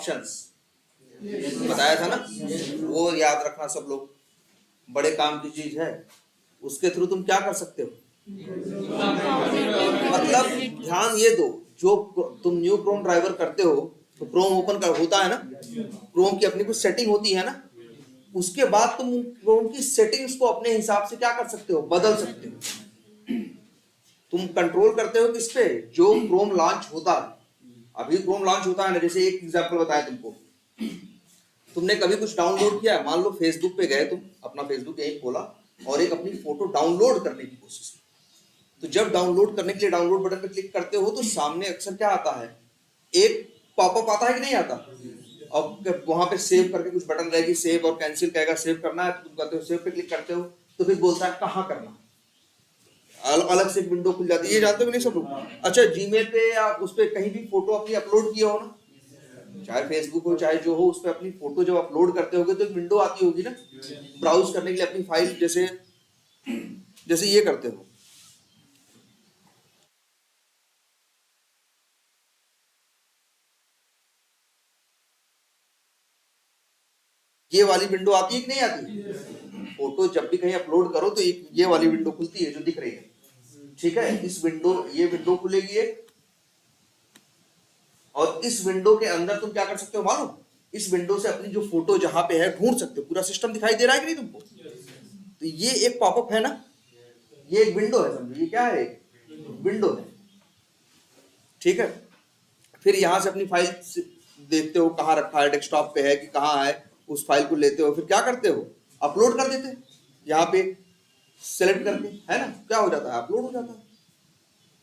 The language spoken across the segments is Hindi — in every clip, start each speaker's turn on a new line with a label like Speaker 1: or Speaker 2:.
Speaker 1: ऑप्शंस बताया था ना, वो याद रखना सब लोग, बड़े काम की चीज है। उसके थ्रू तुम क्या कर सकते हो, मतलब ध्यान ये दो, जो तुम न्यू क्रोम ड्राइवर करते हो तो क्रोम ओपन कर होता है ना, क्रोम की अपनी कुछ सेटिंग होती है ना, उसके बाद तुम क्रोम की सेटिंग्स को अपने हिसाब से क्या कर सकते हो, बदल सकते हो। तुम कंट्रोल करते हो किस पे, जो क्रोम लॉन्च होता है। अभी क्रोम लॉन्च होता है ना, जैसे एक एग्जांपल बताया तुमको, तुमने कभी कुछ डाउनलोड किया, मान लो फेसबुक पे गए तुम, अपना फेसबुक यही खोला और एक अपनी फोटो डाउनलोड करने की कोशिश की, तो जब डाउनलोड करने के लिए डाउनलोड बटन पर क्लिक करते हो तो सामने अक्सर क्या आता है, एक पॉपअप आता है कि नहीं आता, और वहां पे सेव करके कुछ बटन रहेगी, सेव और कैंसिल कहेगा, सेव करना है तो तुम कहते हो सेव पे क्लिक करते हो, तो फिर बोलता है कहाँ करना, अलग से एक विंडो खुल जाती है, ये जानते हो नहीं सब लोग। अच्छा, जीमेल पे या उस पे कहीं भी फोटो अपनी अपलोड किया हो ना, चाहे फेसबुक हो चाहे जो हो, उस पर अपनी फोटो जब अपलोड करते होगे तो एक विंडो आती होगी ना, ब्राउज करने के लिए अपनी फाइल, जैसे जैसे ये करते हो। ये वाली विंडो आती है कि नहीं आती, फोटो जब भी कहीं अपलोड करो तो एक ये वाली विंडो खुलती है जो दिख रही है, ठीक है। इस विंडो, ये विंडो खुलेगी एक, और इस विंडो के अंदर तुम क्या कर सकते हो मालूम, इस विंडो से अपनी जो फोटो जहां पे है ढूंढ सकते हो, पूरा सिस्टम दिखाई दे रहा है कि नहीं तुमको। तो ये एक पॉपअप है ना, ये एक विंडो है, समझो ये क्या है, एक विंडो है, ठीक है। फिर यहां से अपनी फाइल देखते हो कहाँ रखा है, डेस्कटॉप पे है कि कहाँ है, उस फाइल को लेते हो, फिर क्या करते हो, अपलोड कर देते हैं यहाँ पे सेलेक्ट करके, है ना, क्या हो जाता है, अपलोड हो जाता है।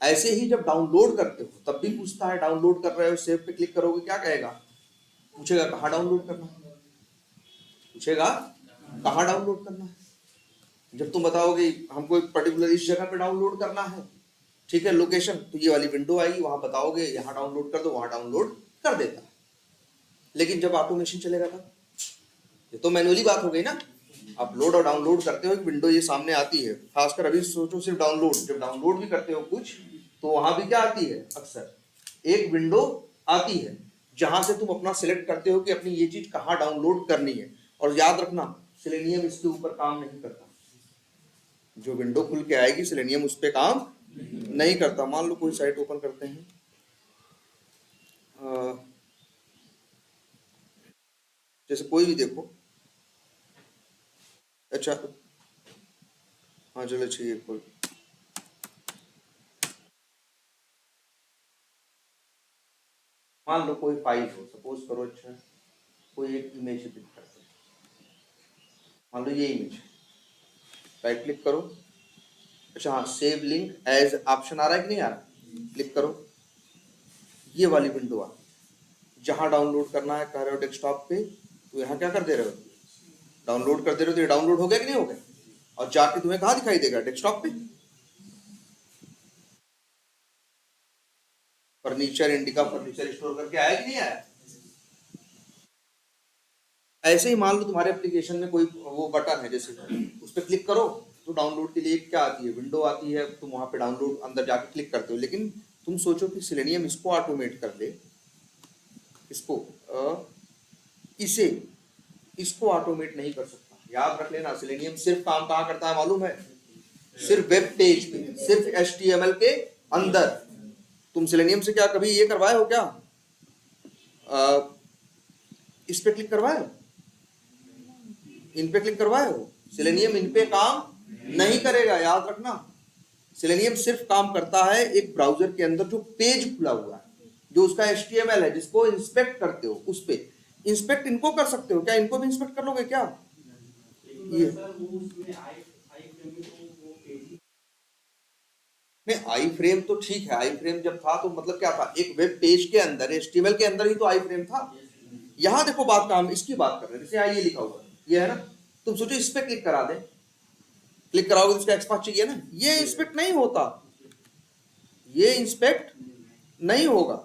Speaker 1: ऐसे ही जब डाउनलोड करते हो तब भी पूछता है, डाउनलोड कर रहे हो, सेव पे क्लिक करोगे क्या कहेगा, पूछेगा कहाँ डाउनलोड करना है, पूछेगा कहाँ डाउनलोड करना है। जब तुम बताओगे हमको एक पर्टिकुलर इस जगह पे डाउनलोड करना है, ठीक है, लोकेशन, तो ये वाली विंडो आएगी, वहां बताओगे यहाँ डाउनलोड कर दो, वहां डाउनलोड कर देता है। लेकिन जब ऑटोमेशन चलेगा तब, ये तो मैनुअली बात हो गई ना, अपलोड और डाउनलोड करते हो एक विंडो ये सामने आती है, खासकर अभी सोचो सिर्फ डाउनलोड, जब डाउनलोड भी करते हो कुछ तो वहां भी क्या आती है, अक्सर एक विंडो आती है जहां से तुम अपना सिलेक्ट करते हो कि अपनी ये चीज कहाँ डाउनलोड करनी है। और याद रखना, सिलेनियम इसके ऊपर काम नहीं करता, जो विंडो खुल के आएगी सिलेनियम उस पर काम नहीं करता। मान लो कोई साइट ओपन करते हैं, जैसे कोई भी देखो, अच्छा हाँ चलो चाहिए कोई, मान लो कोई फाइल हो, सपोज करो, अच्छा कोई एक इमेज पिक करते हैं, मान लो ये इमेज, राइट क्लिक करो, अच्छा हाँ सेव लिंक एज ऑप्शन आ रहा है कि नहीं आ रहा, क्लिक करो, ये वाली विंडो आ, जहां डाउनलोड करना है कह रहे हो डेस्कटॉप पे, तो यहाँ क्या कर दे रहे हो, डाउनलोड कर दे रहे हो, तो ये डाउनलोड हो गया कि नहीं हो गया, और जाके तुम्हें कहाँ दिखाई देगा, डेस्कटॉप पे। फर्नीचर इंडिका फर्नीचर स्टोर करके आया कि नहीं आया। ऐसे ही मान लो तुम्हारे एप्लीकेशन में कोई वो बटन है, जैसे उस पर क्लिक करो तो डाउनलोड के लिए क्या आती है, विंडो आती है, तुम वहां पे डाउनलोड अंदर जाके क्लिक करते हो। लेकिन तुम सोचो कि सिलेनियम इसको ऑटोमेट कर दे, इसको इसे इसको ऑटोमेट नहीं कर सकता। याद रख लेना, सिलेनियम सिर्फ काम कहाँ करता है मालूम है, सिर्फ वेब पेज पे, सिर्फ HTML के अंदर। तुम सिलेनियम से क्या कभी ये करवाए हो क्या, इस पे क्लिक करवाए हो, इन पे क्लिक करवाए हो, सिलेनियम इन पे काम नहीं करेगा, याद रखना। सिलेनियम सिर्फ काम करता है एक ब्राउजर के अंदर जो पेज खुला हुआ है, जो उसका HTML है, जिसको इंस्पेक्ट करते हो, उस पे इंस्पेक्ट इनको कर सकते हो क्या, इनको भी इंस्पेक्ट कर लोगे क्या, ये नहीं, आई फ्रेम तो ठीक है, आई फ्रेम जब था तो मतलब क्या था, एक वेब पेज के अंदर HTML के अंदर ही तो आई फ्रेम था। यहाँ देखो बात काम इसकी बात कर रहे हैं, जैसे ये लिखा हुआ ये है ना, तुम सोचो इस पे क्लिक करा दे, क्लिक कराओगे तो इसका एक्सपाथ चाहिए ना, ये इंस्पेक्ट नहीं होता, ये इंस्पेक्ट नहीं होगा।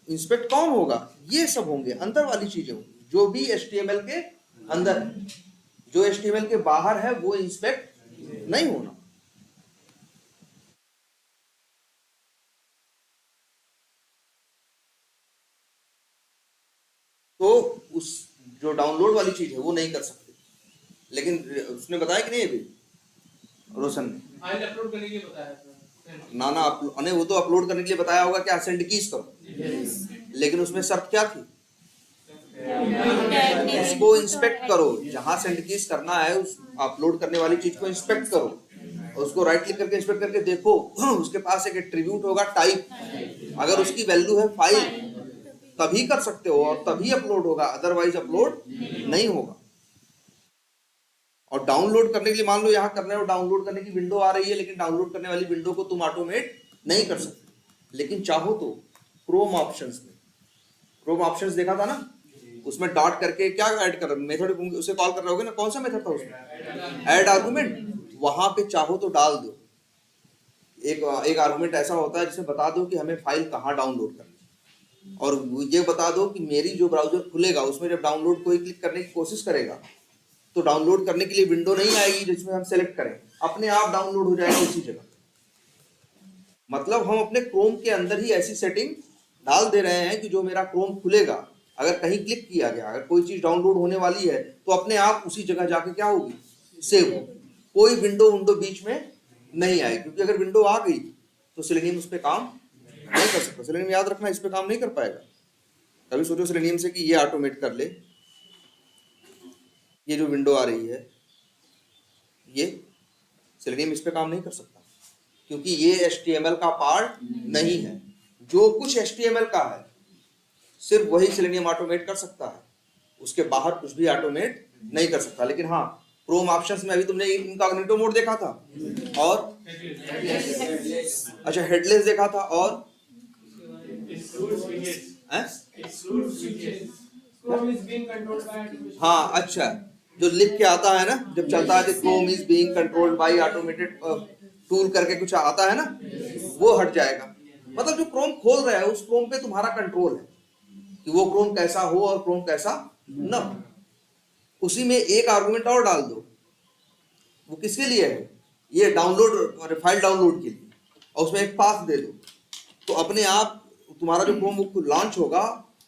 Speaker 1: इंस्पेक्ट कौन होगा, ये सब होंगे अंदर वाली चीजें होंगी, जो भी HTML के अंदर है, जो HTML के बाहर है वो इंस्पेक्ट नहीं होना। तो उस जो डाउनलोड वाली चीज है वो नहीं कर सकते। लेकिन उसने बताया कि नहीं अभी रोशन ने
Speaker 2: फाइल अपलोड करने के लिए बताया था।
Speaker 1: ना अने वो तो अपलोड करने के लिए बताया होगा क्या सेंड कीज करो। लेकिन उसमें शर्त क्या थी? उसको इंस्पेक्ट करो, जहां सेंड कीज करना है उस अपलोड करने वाली चीज को इंस्पेक्ट करो, उसको राइट क्लिक करके इंस्पेक्ट करके देखो उसके पास एक एट्रीब्यूट होगा टाइप, अगर उसकी वैल्यू है फाइल तभी कर सकते हो और तभी अपलोड होगा, अदरवाइज अपलोड नहीं होगा। और डाउनलोड करने के लिए मान लो यहाँ कर रहे हो, डाउनलोड करने की विंडो आ रही है, लेकिन डाउनलोड करने वाली विंडो को तुम ऑटोमेट नहीं कर सकते। लेकिन चाहो तो क्रोम ऑप्शंस में, क्रोम ऑप्शंस देखा था ना, उसमें डॉट करके क्या ऐड कर मेथड उसे कॉल कर रहे होगे ना, कौन सा मेथड था उसमें? Add argument. वहां पे चाहो तो डाल दो एक आर्गुमेंट ऐसा होता है जिसमें बता दो कि हमें फाइल कहाँ डाउनलोड करनी है, और ये बता दो कि मेरी जो ब्राउजर खुलेगा उसमें जब डाउनलोड कोई क्लिक करने की कोशिश करेगा तो डाउनलोड करने के लिए विंडो नहीं आएगी जिसमें हम सेलेक्ट करें, अपने आप डाउनलोड हो जाएगा उसी जगह। मतलब हम अपने क्रोम के अंदर ही ऐसी सेटिंग डाल दे रहे हैं कि जो मेरा क्रोम खुलेगा, अगर कहीं क्लिक किया गया, अगर कोई चीज डाउनलोड होने वाली है तो अपने आप उसी जगह जाके क्या होगी, सेव होगी। कोई विंडो बीच में नहीं आएगी, क्योंकि अगर विंडो आ गई तो सेलेनियम उस पर काम नहीं कर सकता। सेलेनियम याद रखना इस पर काम नहीं कर पाएगा। कभी सोचो सेलेनियम से कि ये ऑटोमेट कर ले, ये जो विंडो आ रही है ये सेलेनियम इस पे काम नहीं कर सकता, क्योंकि ये HTML का पार्ट नहीं है। जो कुछ HTML का है सिर्फ वही सेलेनियम ऑटोमेट कर सकता है, उसके बाहर कुछ भी ऑटोमेट नहीं कर सकता। लेकिन हाँ, क्रोम ऑप्शंस में अभी तुमने इनकॉग्निटो मोड देखा था, और अच्छा हेडलेस देखा था, और हाँ अच्छा, जो लिख के आता है ना जब चलता है, Chrome is being controlled by automated tool करके कुछ आता है ना, वो हट जाएगा। मतलब जो क्रोम खोल रहा है उस क्रोम पे तुम्हारा कंट्रोल है कि वो क्रोम कैसा हो और क्रोम कैसा न हो। उसी में एक आर्गुमेंट और डाल दो, वो किसके लिए है, ये डाउनलोड फाइल डाउनलोड के लिए, और उसमें एक पाथ दे दो, तो अपने आप तुम्हारा जो क्रोम लॉन्च होगा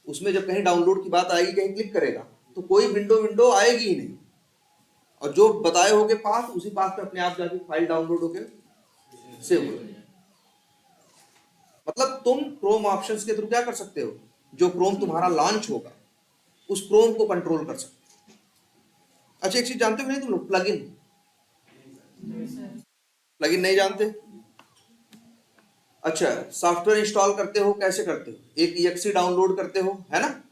Speaker 1: उसमें जब कहीं डाउनलोड की बात आएगी, कहीं क्लिक करेगा तो कोई विंडो आएगी ही नहीं, और जो बताए होगे पाथ, उसी पाथ पे अपने आप जाके फाइल डाउनलोड होके सेव हो। मतलब तुम क्रोम ऑप्शंस के थ्रू क्या कर सकते हो, जो क्रोम तुम्हारा लॉन्च होगा उस क्रोम को कंट्रोल कर सकते हो। अच्छा एक चीज जानते हो नहीं तुम लोग, प्लगइन, प्लगइन नहीं जानते? अच्छा, सॉफ्टवेयर इंस्टॉल करते हो कैसे करते हो, एक EXE डाउनलोड करते हो है ना,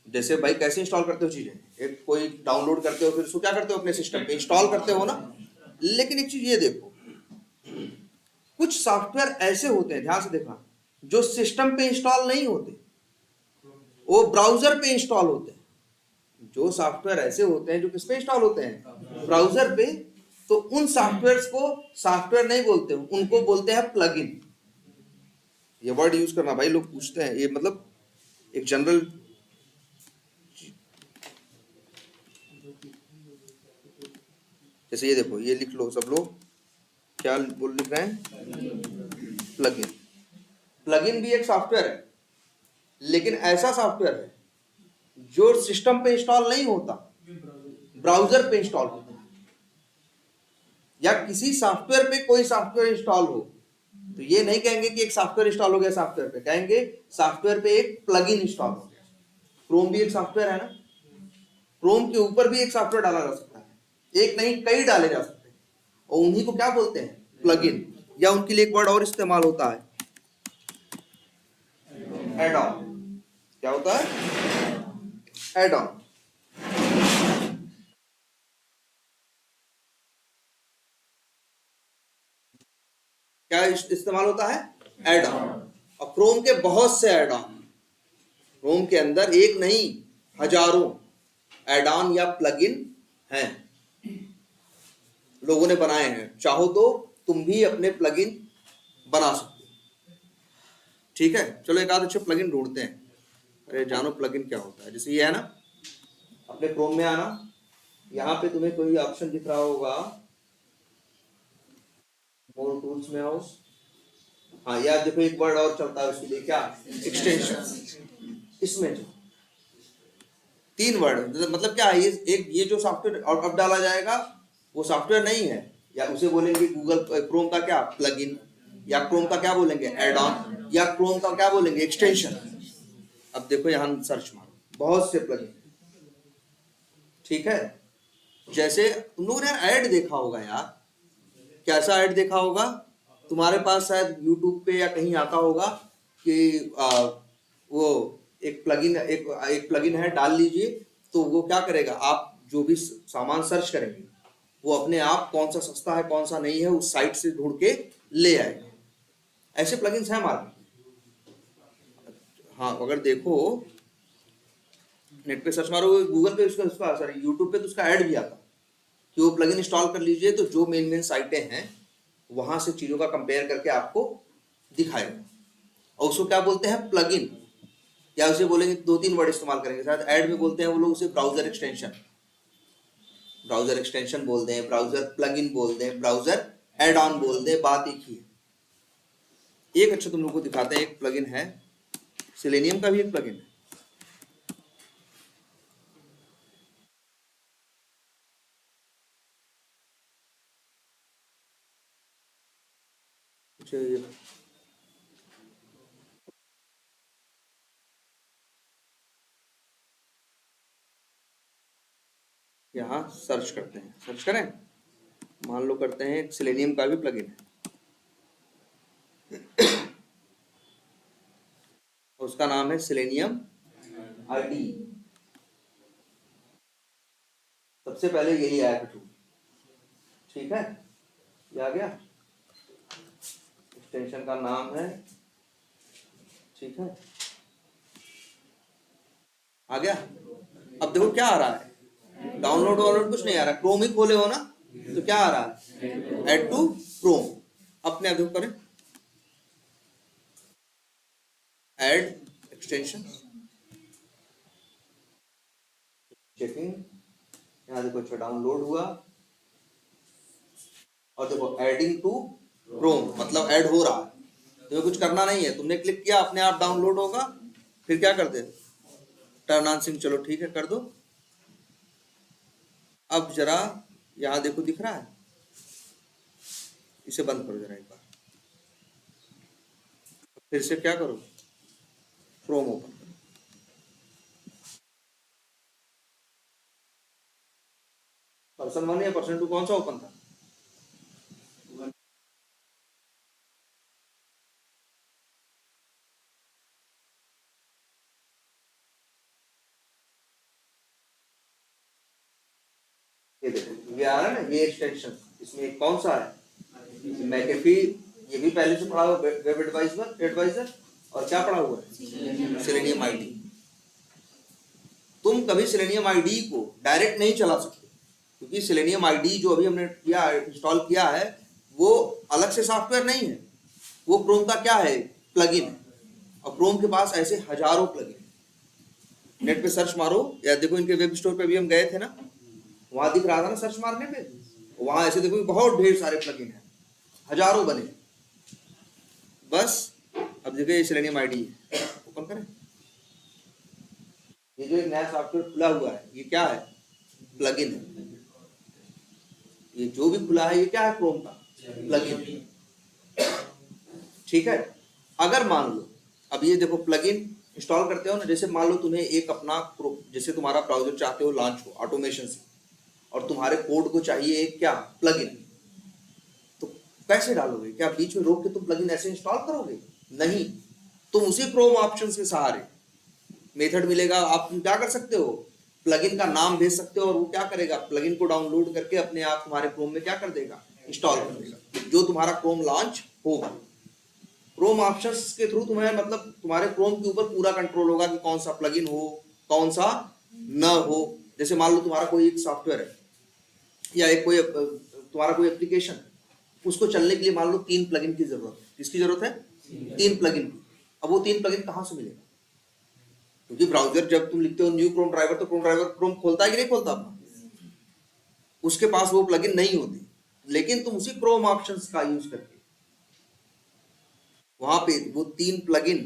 Speaker 1: जैसे भाई कैसे इंस्टॉल करते हो चीजें, एक कोई डाउनलोड करते हो फिर उसको क्या करते हो, अपने सिस्टम पे इंस्टॉल करते हो ना। लेकिन एक चीज ये देखो, कुछ सॉफ्टवेयर ऐसे होते हैं, ध्यान से देखना, जो सिस्टम पे इंस्टॉल नहीं होते, वो ब्राउजर पे इंस्टॉल होते हैं। जो सॉफ्टवेयर ऐसे होते हैं जो किस पे इंस्टॉल होते हैं, ब्राउजर पे, तो उन सॉफ्टवेयर को सॉफ्टवेयर नहीं बोलते, उनको बोलते हैं प्लगइन। ये वर्ड यूज करना भाई, लोग पूछते हैं, ये मतलब एक जनरल, जैसे ये देखो, ये लिख लो सब लोग, क्या लिख रहे हैं, प्लगइन। प्लगइन भी एक सॉफ्टवेयर है, लेकिन ऐसा सॉफ्टवेयर है जो सिस्टम पे इंस्टॉल नहीं होता, ब्राउजर पे इंस्टॉल होता है। या किसी सॉफ्टवेयर पे कोई सॉफ्टवेयर इंस्टॉल हो तो ये नहीं कहेंगे कि एक सॉफ्टवेयर इंस्टॉल हो गया सॉफ्टवेयर पे, कहेंगे सॉफ्टवेयर पे एक प्लगइन इंस्टॉल हो गया। क्रोम भी एक सॉफ्टवेयर है ना, क्रोम के ऊपर भी एक सॉफ्टवेयर डाला जा सकता है, एक नहीं कई डाले जा सकते हैं, और उन्हीं को क्या बोलते हैं, प्लगइन। या उनके लिए एक वर्ड और इस्तेमाल होता है, एड ऑन। क्या होता है, एड ऑन। क्या इस्तेमाल होता है, एड ऑन। और क्रोम के बहुत से एड ऑन, क्रोम के अंदर एक नहीं हजारों एड ऑन या प्लगइन हैं, लोगों ने बनाए हैं। चाहो तो तुम भी अपने प्लगइन बना सकते हो। ठीक है, चलो एक आध अच्छे प्लगइन ढूंढते हैं। अरे जानो प्लगइन क्या होता है, जैसे ये है ना, अपने क्रोम में आना, यहाँ पे तुम्हें कोई ऑप्शन दिख रहा होगा, मोर टूल्स में आओ, हाँ यार देखो एक वर्ड और चलता है उसके लिए, क्या, एक्सटेंशन। इसमें 3 वर्ड, मतलब क्या है, ये जो सॉफ्टवेयर अब डाला जाएगा वो सॉफ्टवेयर नहीं है, या उसे बोलेंगे गूगल क्रोम का क्या प्लगइन, या क्रोम का क्या बोलेंगे एड ऑन, या क्रोम का क्या बोलेंगे एक्सटेंशन। अब देखो यहाँ सर्च मारो बहुत से प्लगइन, ठीक है। जैसे तुम लोगों ने ऐड देखा होगा यार, कैसा ऐड देखा होगा, तुम्हारे पास शायद यूट्यूब पे या कहीं आता होगा कि वो एक प्लगइन है, डाल लीजिए तो वो क्या करेगा, आप जो भी सामान सर्च करेंगे वो अपने आप कौन सा सस्ता है कौन सा नहीं है उस साइट से ढूंढ के ले आएगा। ऐसे प्लगइन्स हैं मार्केट। हाँ, अगर देखो नेट पे सर्च मारो, गूगल पे उसका सॉरी यूट्यूब पे तो उसका ऐड भी आता कि वो प्लगइन इंस्टॉल कर लीजिए, तो जो मेन साइटें हैं वहां से चीजों का कंपेयर करके आपको दिखाएगा। और उसको क्या बोलते हैं प्लगइन, या उसे बोलेंगे 2-3 वर्ड इस्तेमाल करेंगे, शायद ऐड में बोलते हैं वो लोग उसे ब्राउजर एक्सटेंशन बोल दें, ब्राउजर प्लगइन बोल दें, ब्राउजर एड ऑन बोल दें, बात एक ही है। एक अच्छा तुम लोग को दिखाते हैं, एक प्लगइन है सेलेनियम का भी एक प्लगइन है। यहाँ सर्च करते हैं, सर्च करें, मान लो करते हैं सेलेनियम का भी प्लगइन है, उसका नाम है सेलेनियम आईडी। सबसे पहले यही आया था, ठीक है, ये आ गया, एक्सटेंशन का नाम है, ठीक है, आ गया। अब देखो क्या आ रहा है, डाउनलोड कुछ नहीं आ रहा, क्रोम ही खोले हो ना, तो क्या आ रहा है ऐड टू क्रोम, अपने आप देखो करें ऐड एक्सटेंशन, चेकिंग, यहाँ देखो अच्छा डाउनलोड हुआ, और देखो एडिंग टू क्रोम मतलब ऐड हो रहा है, तुम्हें कुछ करना नहीं है, तुमने क्लिक किया अपने आप डाउनलोड होगा। फिर क्या करते हैं, टर्न ऑन सिंक, चलो ठीक है कर दो। अब जरा यहां देखो दिख रहा है, इसे बंद करो जरा एक बार, फिर से क्या करो क्रोम ओपन करो, पर्सन 1 या पर्सन 2 कौन सा ओपन था, ये देखो ये आ रहा है ना, ये एक्सटेंशन, इसमें कौन सा है मैकेफी, ये भी पहले से पढ़ा हुआ वेब एडवाइजर, और क्या पढ़ा हुआ है सेलेनियम आईडी। तुम कभी सेलेनियम आईडी को डायरेक्ट नहीं चला सकते, क्योंकि सेलेनियम आईडी जो अभी हमने किया इंस्टॉल किया है वो अलग से सॉफ्टवेयर नहीं है, वो क्रोम का क्या है प्लगइन है, और क्रोम के पास ऐसे हजारों प्लगइन। नेट पे सर्च मारो, या देखो इनके वेब स्टोर पे भी हम गए थे ना, वहां दिख रहा था ना सर्च मारने पे, वहां ऐसे देखो बहुत ढेर सारे प्लगइन हैं, हजारों बने। बस अब देखो ये सेलेनियम आईडी है, ओपन करें, ये जो एक नया सॉफ्टवेयर खुला हुआ है ये क्या है प्लगइन है, ये जो भी खुला है ये क्या है क्रोम का प्लगइन, ठीक है। अगर मान लो अब ये देखो प्लगइन इंस्टॉल करते हो ना, जैसे मान लो तुम्हें एक अपना जैसे तुम्हारा ब्राउजर चाहते हो लॉन्च हो ऑटोमेशन से, और तुम्हारे कोड को चाहिए एक क्या प्लगइन, तो कैसे डालोगे, क्या बीच में रोक के तुम प्लगइन ऐसे इंस्टॉल करोगे, नहीं, तुम उसी क्रोम ऑप्शन के सहारे मेथड मिलेगा, आप क्या कर सकते हो प्लगइन का नाम भेज सकते हो, और वो क्या करेगा प्लगइन को डाउनलोड करके अपने आप तुम्हारे क्रोम में क्या कर देगा इंस्टॉल कर देगा, जो तुम्हारा क्रोम लॉन्च होगा। क्रोम ऑप्शंस के थ्रू तुम्हें मतलब तुम्हारे क्रोम के ऊपर पूरा कंट्रोल होगा कि कौन सा प्लगइन हो कौन सा न हो। जैसे मान लो तुम्हारा कोई एक सॉफ्टवेयर है या एक कोई तुम्हारा कोई एप्लीकेशन, उसको चलने के लिए मान लो 3 प्लगइन की जरूरत है, किसकी जरूरत है 3 प्लगइन की। अब वो 3 प्लगइन कहाँ से मिलेगा, क्योंकि ब्राउजर जब तुम लिखते हो न्यू क्रोम ड्राइवर, तो क्रोम ड्राइवर क्रोम खोलता है कि नहीं खोलता अपना, उसके पास वो प्लगइन नहीं होती, लेकिन तुम उसी क्रोम ऑप्शंस का यूज करके वहां पे वो 3 प्लगइन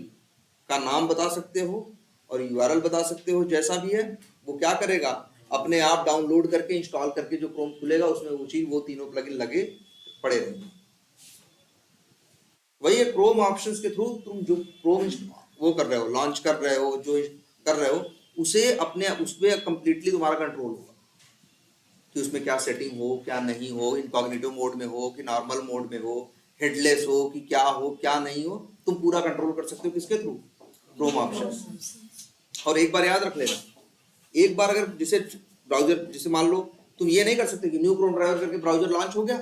Speaker 1: का नाम बता सकते हो, और यूआरएल बता सकते हो, जैसा भी है वो क्या करेगा, अपने आप डाउनलोड करके इंस्टॉल करके जो क्रोम खुलेगा उसमें वो चीज, वो तीनों प्लगइन लगे पड़े रहेंगे। वही है क्रोम ऑप्शंस के थ्रू तुम जो क्रोम वो कर रहे हो, लॉन्च कर रहे हो, जो कर रहे हो, उसे अपने उस पर कंप्लीटली तुम्हारा कंट्रोल होगा कि उसमें क्या सेटिंग हो, क्या नहीं हो, इनकॉग्निटो मोड में हो कि नॉर्मल मोड में हो, हेडलेस हो कि क्या हो, क्या नहीं हो, तुम पूरा कंट्रोल कर सकते हो किसके थ्रू, क्रोम ऑप्शंस। और एक बार याद रख लेना, एक बार अगर जैसे ब्राउजर, जैसे मान लो तुम ये नहीं कर सकते कि न्यू क्रोम ड्राइवर करके ब्राउजर लॉन्च हो गया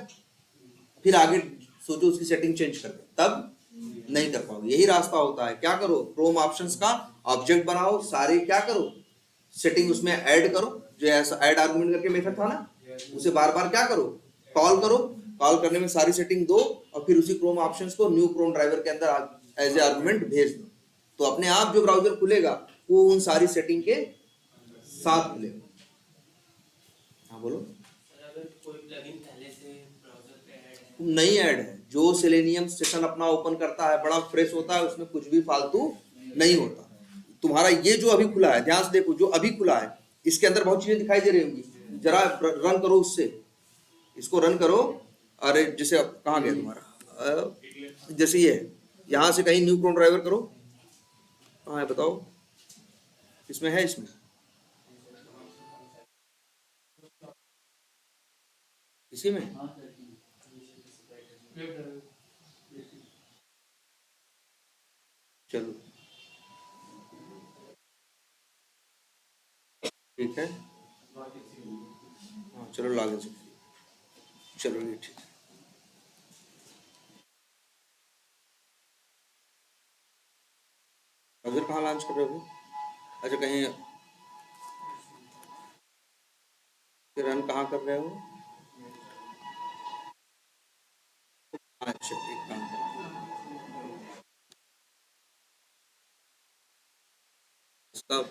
Speaker 1: फिर आगे सोचो उसकी सेटिंग चेंज कर दे, तब नहीं कर पाओगे। यही रास्ता होता है, क्या करो, क्रोम ऑप्शंस का ऑब्जेक्ट बनाओ, सारे क्या करो, सेटिंग उसमें ऐड करो, जो ऐसा ऐड आर्गुमेंट करके मेथड था ना, उसे बार बार क्या करो, कॉल करो, कॉल करने में सारी सेटिंग दो और फिर उसी क्रोम ऑप्शंस को न्यू क्रोम ड्राइवर के अंदर एज ए आर्गुमेंट भेज दो, तो अपने आप जो ब्राउजर खुलेगा वो उन सारी सेटिंग के साथ खुलेगा। हाँ बोलो।
Speaker 2: अगर कोई प्लगइन पहले से ब्राउज़र पे ऐड है,
Speaker 1: नहीं ऐड है, जो सेलेनियम सेशन अपना ओपन करता है बड़ा फ्रेश होता है, उसमें कुछ भी फालतू नहीं होता। तुम्हारा ये जो अभी खुला है, ध्यान से देखो, जो अभी खुला है इसके अंदर बहुत चीजें दिखाई दे रही होंगी, जरा रन करो उससे, इसको रन करो। अरे जैसे अब कहाँ गया तुम्हारा, जैसे ये है, यहाँ से कहीं न्यू क्रोम ड्राइवर करो, कहाँ है बताओ, इसमें है, इसमें इसी में, चलो ठीक है, हाँ चलो लॉगिन से, चलो ये ठीक है। ब्राउजर कहाँ लॉन्च कर रहे हो, अच्छा कहीं रन कहाँ कर रहे हो, अच्छा एक काम करो, इसका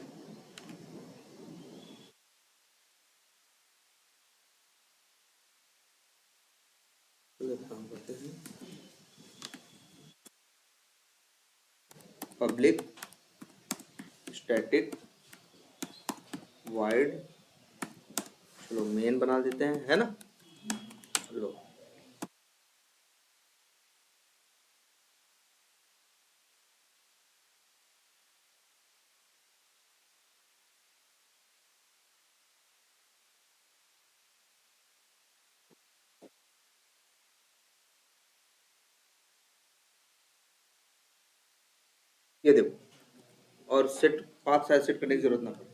Speaker 1: चलो एक काम करते हैं, पब्लिक स्टैटिक वाइड, चलो मेन बना देते हैं, है ना, लो ये देखो, और सेट पाथ साइज सेट करने की जरूरत ना पड़े।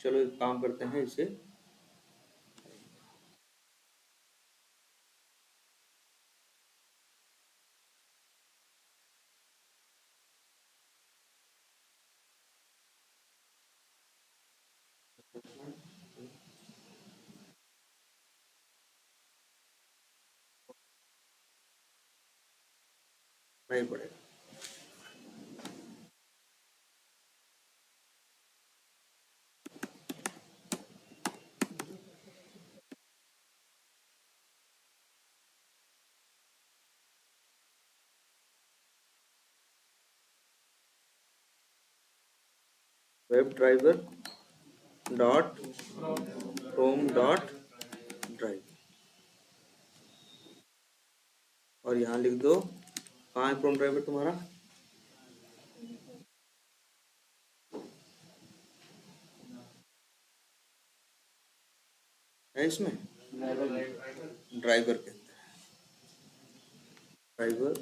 Speaker 1: चलो एक काम करते हैं, इसे नहीं पड़ेगा। Web driver dot Chrome dot drive, और यहाँ लिख दो, कहाँ है क्रोम ड्राइवर तुम्हारा, है इसमें ड्राइवर के अंदर, ड्राइवर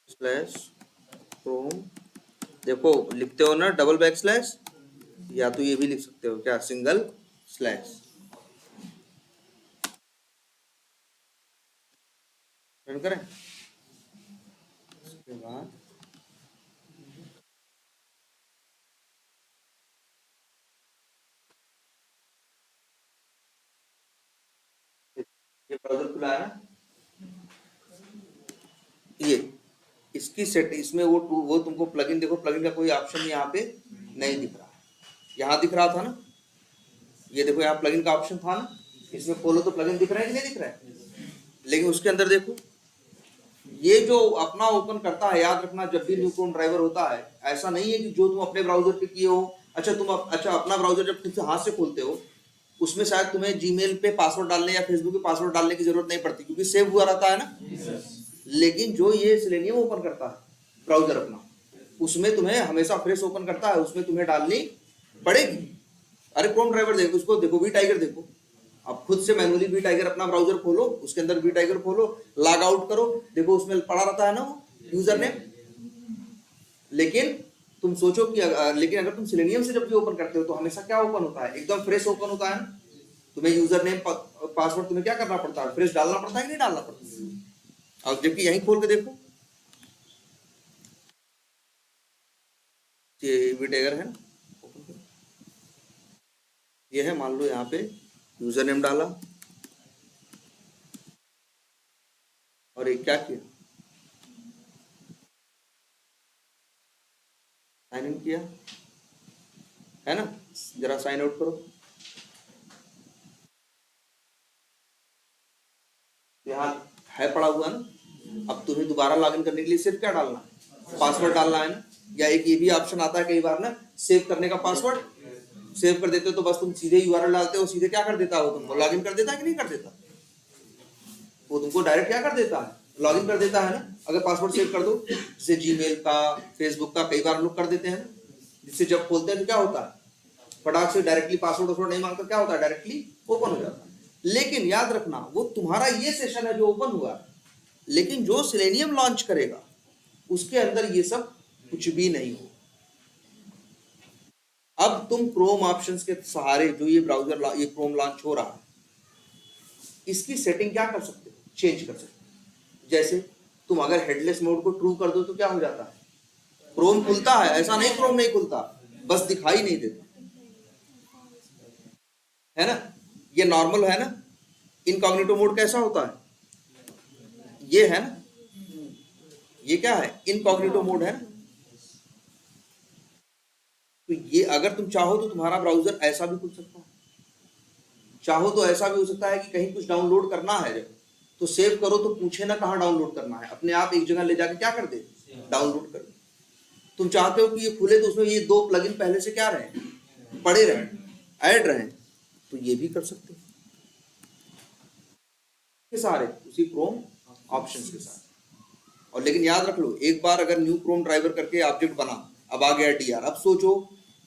Speaker 1: स्लैश क्रोम, देखो लिखते हो ना डबल बैक स्लैश, या तो ये भी लिख सकते हो क्या, सिंगल स्लैश, रन करें। उसके बाद ये ब्राउज़र खुला है ना, ये इसकी सेट, इसमें वो तुमको प्लगइन, देखो प्लगइन का कोई ऑप्शन यहाँ पे नहीं दिख रहा है, यहाँ दिख रहा था ना, ये देखो यहाँ प्लगइन का ऑप्शन था ना, इसमें खोलो तो प्लगइन दिख रहा है कि नहीं दिख रहा है, लेकिन उसके अंदर देखो ये जो अपना ओपन करता है, याद रखना जब भी न्यू क्रोम ड्राइवर होता है, ऐसा नहीं है कि जो तुम अपने ब्राउजर पे किए हो, अच्छा अपना ब्राउजर जब खुद से हाथ से खोलते हो, उसमें शायद तुम्हें जीमेल पे पासवर्ड डालने या फेसबुक पे पासवर्ड डालने की जरूरत नहीं पड़ती, क्योंकि सेव हुआ रहता है ना। लेकिन जो ये सेलेनियम ओपन करता है ब्राउजर अपना, उसमें तुम्हें हमेशा फ्रेश ओपन करता है, उसमें तुम्हें डालनी पड़ेगी। अरे क्रोम ड्राइवर देखो, उसको देखो, वी टाइगर देखो, आप खुद से मैनुअली वी टाइगर अपना ब्राउजर खोलो, उसके अंदर वी टाइगर खोलो, लॉग आउट करो, देखो उसमें पड़ा रहता है ना वो यूजर नेम। लेकिन तुम सोचो कि लेकिन अगर तुम सेलेनियम से जब भी ओपन करते हो तो हमेशा क्या ओपन होता है, एकदम फ्रेश ओपन होता है। तुम्हें यूजर नेम पासवर्ड तुम्हें क्या करना पड़ता है, फ्रेश डालना पड़ता है कि नहीं डालना पड़ता। अब जबकि यहीं खोल के देखो, ये वी टाइगर है ना, ओपन करो, ये है, मान लो यहाँ पे यूजर नेम डाला और एक क्या किया, साइन इन किया है ना। जरा साइन आउट करो, यहाँ है पड़ा हुआ ना। अब तुम्हें दोबारा लॉगिन करने के लिए सिर्फ क्या डालना, पासवर्ड डालना है ना। या एक ये भी ऑप्शन आता है कई बार ना, सेव करने का पासवर्ड, सेव कर देते हो तो बस तुम सीधे यूआरएल डालते हो, सीधे क्या कर देता है वो, तुमको लॉगिन कर देता है कि नहीं कर देता, वो तुमको डायरेक्ट क्या कर देता है, लॉगिन कर देता है ना। अगर पासवर्ड सेव कर दो, जैसे जीमेल का, फेसबुक का कई बार लोग कर देते हैं, जिससे जब खोलते हैं तो क्या होता है, फटाक से डायरेक्टली पासवर्ड नहीं मांगता, क्या होता है, डायरेक्टली ओपन हो जाता है। लेकिन याद रखना, वो तुम्हारा ये सेशन है जो ओपन हुआ, लेकिन जो सेलेनियम लॉन्च करेगा उसके अंदर ये सब कुछ भी नहीं हो। अब तुम क्रोम ऑप्शंस के सहारे जो ये ब्राउजर ये क्रोम लॉन्च हो रहा है, इसकी सेटिंग क्या कर सकते हो, चेंज कर सकते हो। जैसे तुम अगर हेडलेस मोड को ट्रू कर दो तो क्या हो जाता है, क्रोम खुलता है, ऐसा नहीं क्रोम नहीं खुलता, बस दिखाई नहीं देता है ना। ये नॉर्मल है ना। इनकॉग्निटो मोड कैसा होता है, ये है ना, ये क्या है, इनकॉग्निटो मोड है ना। तो ये अगर तुम चाहो तो तुम्हारा ब्राउजर ऐसा भी खुल सकता है, चाहो तो ऐसा भी हो सकता है कि कहीं कुछ डाउनलोड करना है जब, तो सेव करो तो पूछे ना कहाँ डाउनलोड करना है, अपने आप एक जगह ले जाके क्या कर दे, डाउनलोड कर दे। तुम चाहते हो कि ये खुले तो उसमें ये 2 प्लगइन पहले से क्या रहे, पड़े रहे, ऐड रहे, तो ये भी कर सकते हो के सारे उसी क्रोम ऑप्शंस के साथ। और लेकिन याद रख लो, एक बार अगर न्यू क्रोम ड्राइवर करके ऑब्जेक्ट बना, अब आ गया डीआर, अब सोचो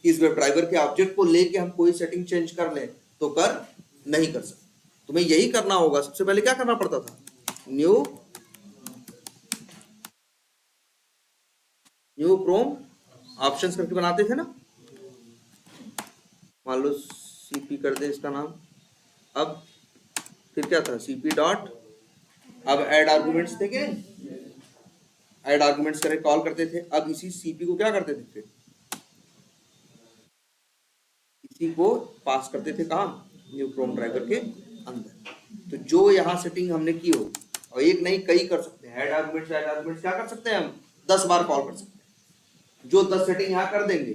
Speaker 1: कि इस वेब ड्राइवर के ऑब्जेक्ट को लेके हम कोई सेटिंग चेंज कर लें तो कर नहीं कर सकते। तुम्हें यही करना होगा, सबसे पहले क्या करना पड़ता था, न्यू क्रोम ऑप्शंस करके बनाते थे ना। मान लो सीपी कर दे इसका नाम, अब फिर क्या था, सीपी डॉट, अब ऐड आर्गुमेंट्स थे क्या, ऐड आर्गुमेंट्स करके कॉल करते थे। अब इसी सीपी को क्या करते थे, फिर इसी को पास करते थे कहाँ, न्यू क्रोम ड्राइवर के अंदर। तो जो यहाँ सेटिंग हमने की हो, और एक नहीं कई कर सकते हैं, ऐड आर्गुमेंट्स क्या कर सकते हैं हम, 10 बार कॉल कर सकते हैं। जो 10 सेटिंग यहाँ कर देंगे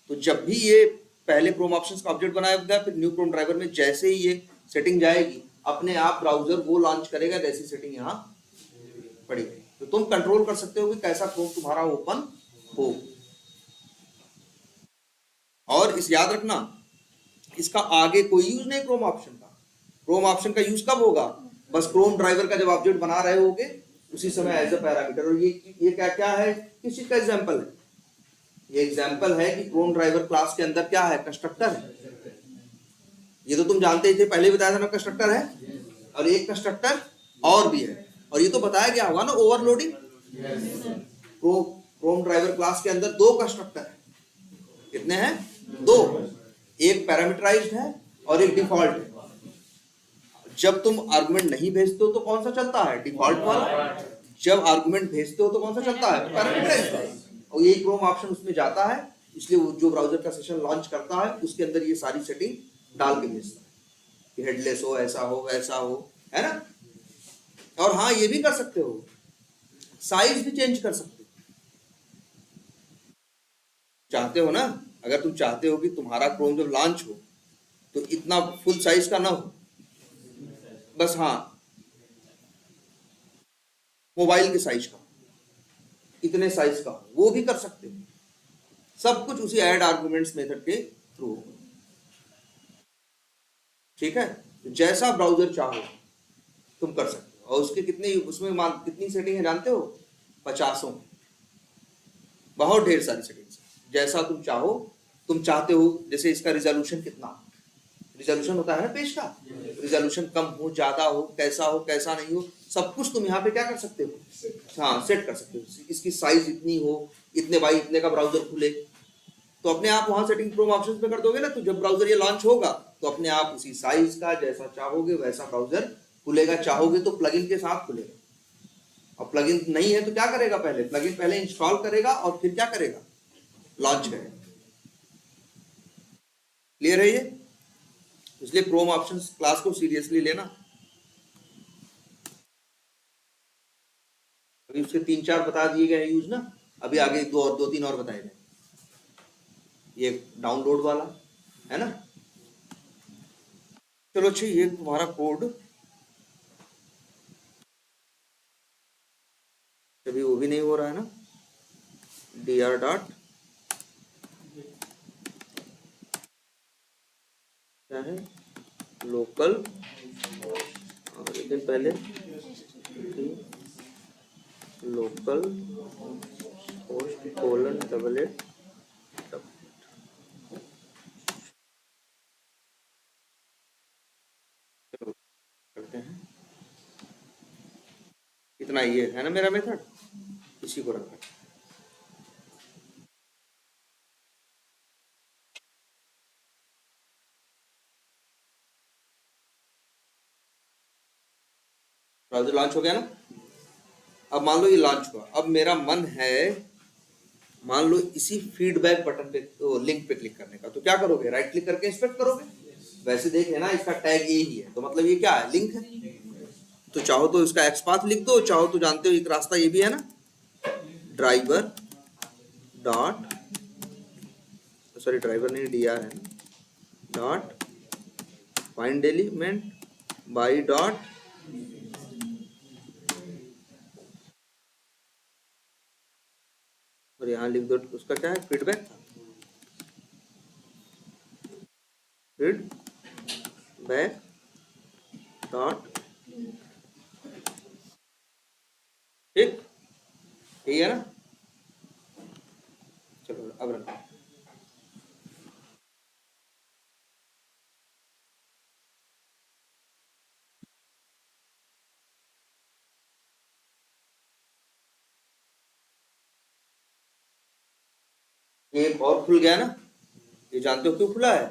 Speaker 1: तो जब भी ये पहले क्रोम ऑप्शंस का ऑब्जेक्ट बनाया गया, फिर न्यू क्रोम ड्राइवर में जैसे ही ये सेटिंग जाएगी, अपने आप ब्राउजर वो लॉन्च करेगा जैसी सेटिंग यहाँ पड़ी गई। तो तुम कंट्रोल कर सकते हो कि कैसा क्रोम तुम्हारा ओपन हो। और इस याद रखना, इसका आगे कोई यूज नहीं क्रोम ऑप्शन का। क्रोम ऑप्शन का यूज कब होगा, बस क्रोम ड्राइवर का जब ऑब्जेक्ट बना रहे होगे उसी समय एज अ पैरामीटर। और ये क्या क्या है, किस चीज का एग्जांपल है, ये एग्जांपल है कि क्रोम ड्राइवर क्लास के अंदर क्या है, कंस्ट्रक्टर है। ये तो तुम जानते ही थे, पहले भी बताया था ना, कंस्ट्रक्टर है, और एक कंस्ट्रक्टर और भी है। और ये तो बताया गया होगा ना, ओवरलोडिंग। क्रोम ड्राइवर क्लास के अंदर 2 कंस्ट्रक्टर है, कितने हैं, 2, एक पैरामीटराइज्ड है और एक डिफॉल्ट है। जब तुम आर्गुमेंट नहीं भेजते हो तो कौन सा चलता है, डिफॉल्ट वाला। जब आर्गुमेंट भेजते हो तो कौन सा चलता है, पैरामीटराइज्ड वाला। और यही क्रोम ऑप्शन उसमें जाता है, इसलिए वो जो ब्राउजर का सेशन लॉन्च करता है उसके अंदर ये सारी सेटिंग डाल के भेजता है कि हेडलेस हो, ऐसा हो, वैसा हो, है ना। और हाँ, ये भी कर सकते हो, साइज भी चेंज कर सकते हो, चाहते हो ना। अगर तुम चाहते हो कि तुम्हारा क्रोम जब लॉन्च हो तो इतना फुल साइज का ना हो, बस हाँ मोबाइल के साइज का, इतने साइज का, वो भी कर सकते हो। सब कुछ उसी ऐड आर्गुमेंट्स मेथड के थ्रू होगा। ठीक है, तो जैसा ब्राउजर चाहो तुम कर सकते हो। और उसके कितने, उसमें कितनी सेटिंग है जानते हो? 50। बहुत ढेर सारी सेटिंग्स, जैसा तुम चाहो। तुम चाहते हो जैसे इसका रिजोल्यूशन कितना, रिजोल्यूशन होता है ना पेज का, रिजोल्यूशन कम हो, ज्यादा हो, कैसा नहीं हो, सब कुछ तुम यहाँ पे क्या कर सकते हो? हाँ, सेट कर सकते हो। इसकी साइज इतनी हो, इतने बाई इतने का ब्राउजर खुले, तो अपने आप वहां सेटिंग क्रोम ऑप्शंस में कर दोगे ना। तो जब ब्राउजर ये लॉन्च होगा तो अपने आप उसी साइज का, जैसा चाहोगे वैसा ब्राउजर खुलेगा। चाहोगे तो प्लगइन के साथ खुलेगा, और प्लगइन नहीं है तो क्या करेगा? पहले प्लगइन पहले इंस्टॉल करेगा और फिर क्या करेगा? लॉन्च करेगा। क्लियर है ये? इसलिए क्रोम ऑप्शंस क्लास को सीरियसली लेना। अभी उसके 3-4 बता दिए गए यूज ना, अभी आगे 2-3 और बताए गए। ये डाउनलोड वाला है ना। चलो अच्छा, ये तुम्हारा कोड अभी वो भी नहीं हो रहा है ना। dr डॉट क्या है, लोकल, और एक दिन पहले लोकल होस्ट :8 करते हैं। इतना ये है ना मेरा मेथड, इसी को रखा। ब्राउजर लॉन्च हो गया ना। अब मान लो ये लॉन्च हुआ, अब मेरा मन है मान लो इसी फीडबैक बटन पे, तो लिंक पे क्लिक करने का, तो क्या करोगे? राइट क्लिक करके इंस्पेक्ट करोगे। वैसे देखे ना, इसका टैग ये ही है, तो मतलब ये क्या है? लिंक है। तो चाहो तो इसका एक्सपाथ लिख दो, चाहो तो जानते हो एक रास्ता ये भी है ना, ड्राइवर डॉट, सॉरी ड्राइवर नहीं, dr है, dot find element by dot और यहाँ लिख दो उसका क्या है? फीडबैक था, फीडबैक डॉट, ठीक, यही है ना। चलो अब रन। ये एक और खुल गया ना। ये जानते हो क्यों खुला है?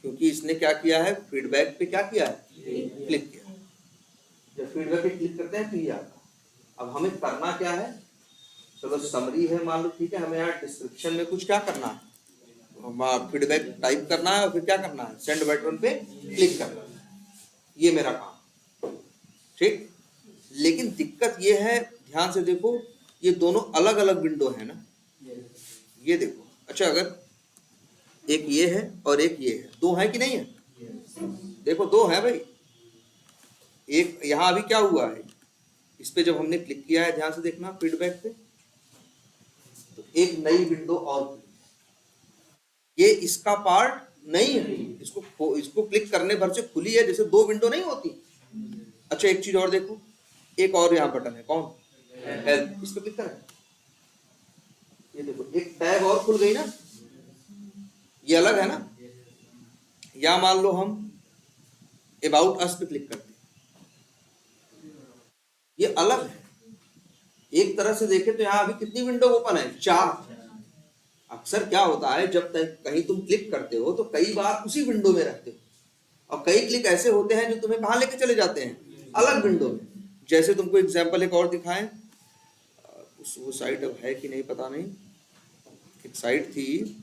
Speaker 1: क्योंकि इसने क्या किया है? फीडबैक पे क्या किया है? क्लिक किया। जब फीडबैक पे क्लिक करते हैं तो ये आता है। अब हमें करना क्या है? चलो समरी है मान लो, ठीक है। हमें यहाँ डिस्क्रिप्शन में कुछ क्या करना है? फीडबैक टाइप करना है और फिर क्या करना है? सेंड बटन पे क्लिक करना है। ये मेरा काम, ठीक। लेकिन दिक्कत ये है, ध्यान से देखो, ये दोनों अलग अलग विंडो है ना। ये देखो, अच्छा अगर एक ये है और एक ये है, दो है कि नहीं है? देखो दो है भाई। एक यहाँ अभी क्या हुआ है, इस पे जब हमने क्लिक किया है, ध्यान से देखना फीडबैक पे, तो एक नई विंडो और खुली। ये इसका पार्ट नहीं है, इसको क्लिक करने भर से खुली है, जैसे दो विंडो नहीं होती। अच्छा एक चीज और देखो, एक और यहाँ बटन है, कौन? हेल्प। इस पे क्लिक करें, ये देखो एक टैब और खुल गई ना। ये अलग है ना। या मान लो हम अबाउट अस पे क्लिक करते हैं, ये अलग है। एक तरह से देखें तो यहाँ अभी कितनी विंडो ओपन है? 4। अक्सर क्या होता है, जब तक कहीं तुम क्लिक करते हो तो कई बार उसी विंडो में रहते हो, और कई क्लिक ऐसे होते हैं जो तुम्हें कहाँ लेके चले जाते हैं? अलग विंडो में। जैसे तुमको एग्जांपल एक और दिखाएं, वो साइट अब है कि नहीं पता नहीं। एक साइट थी,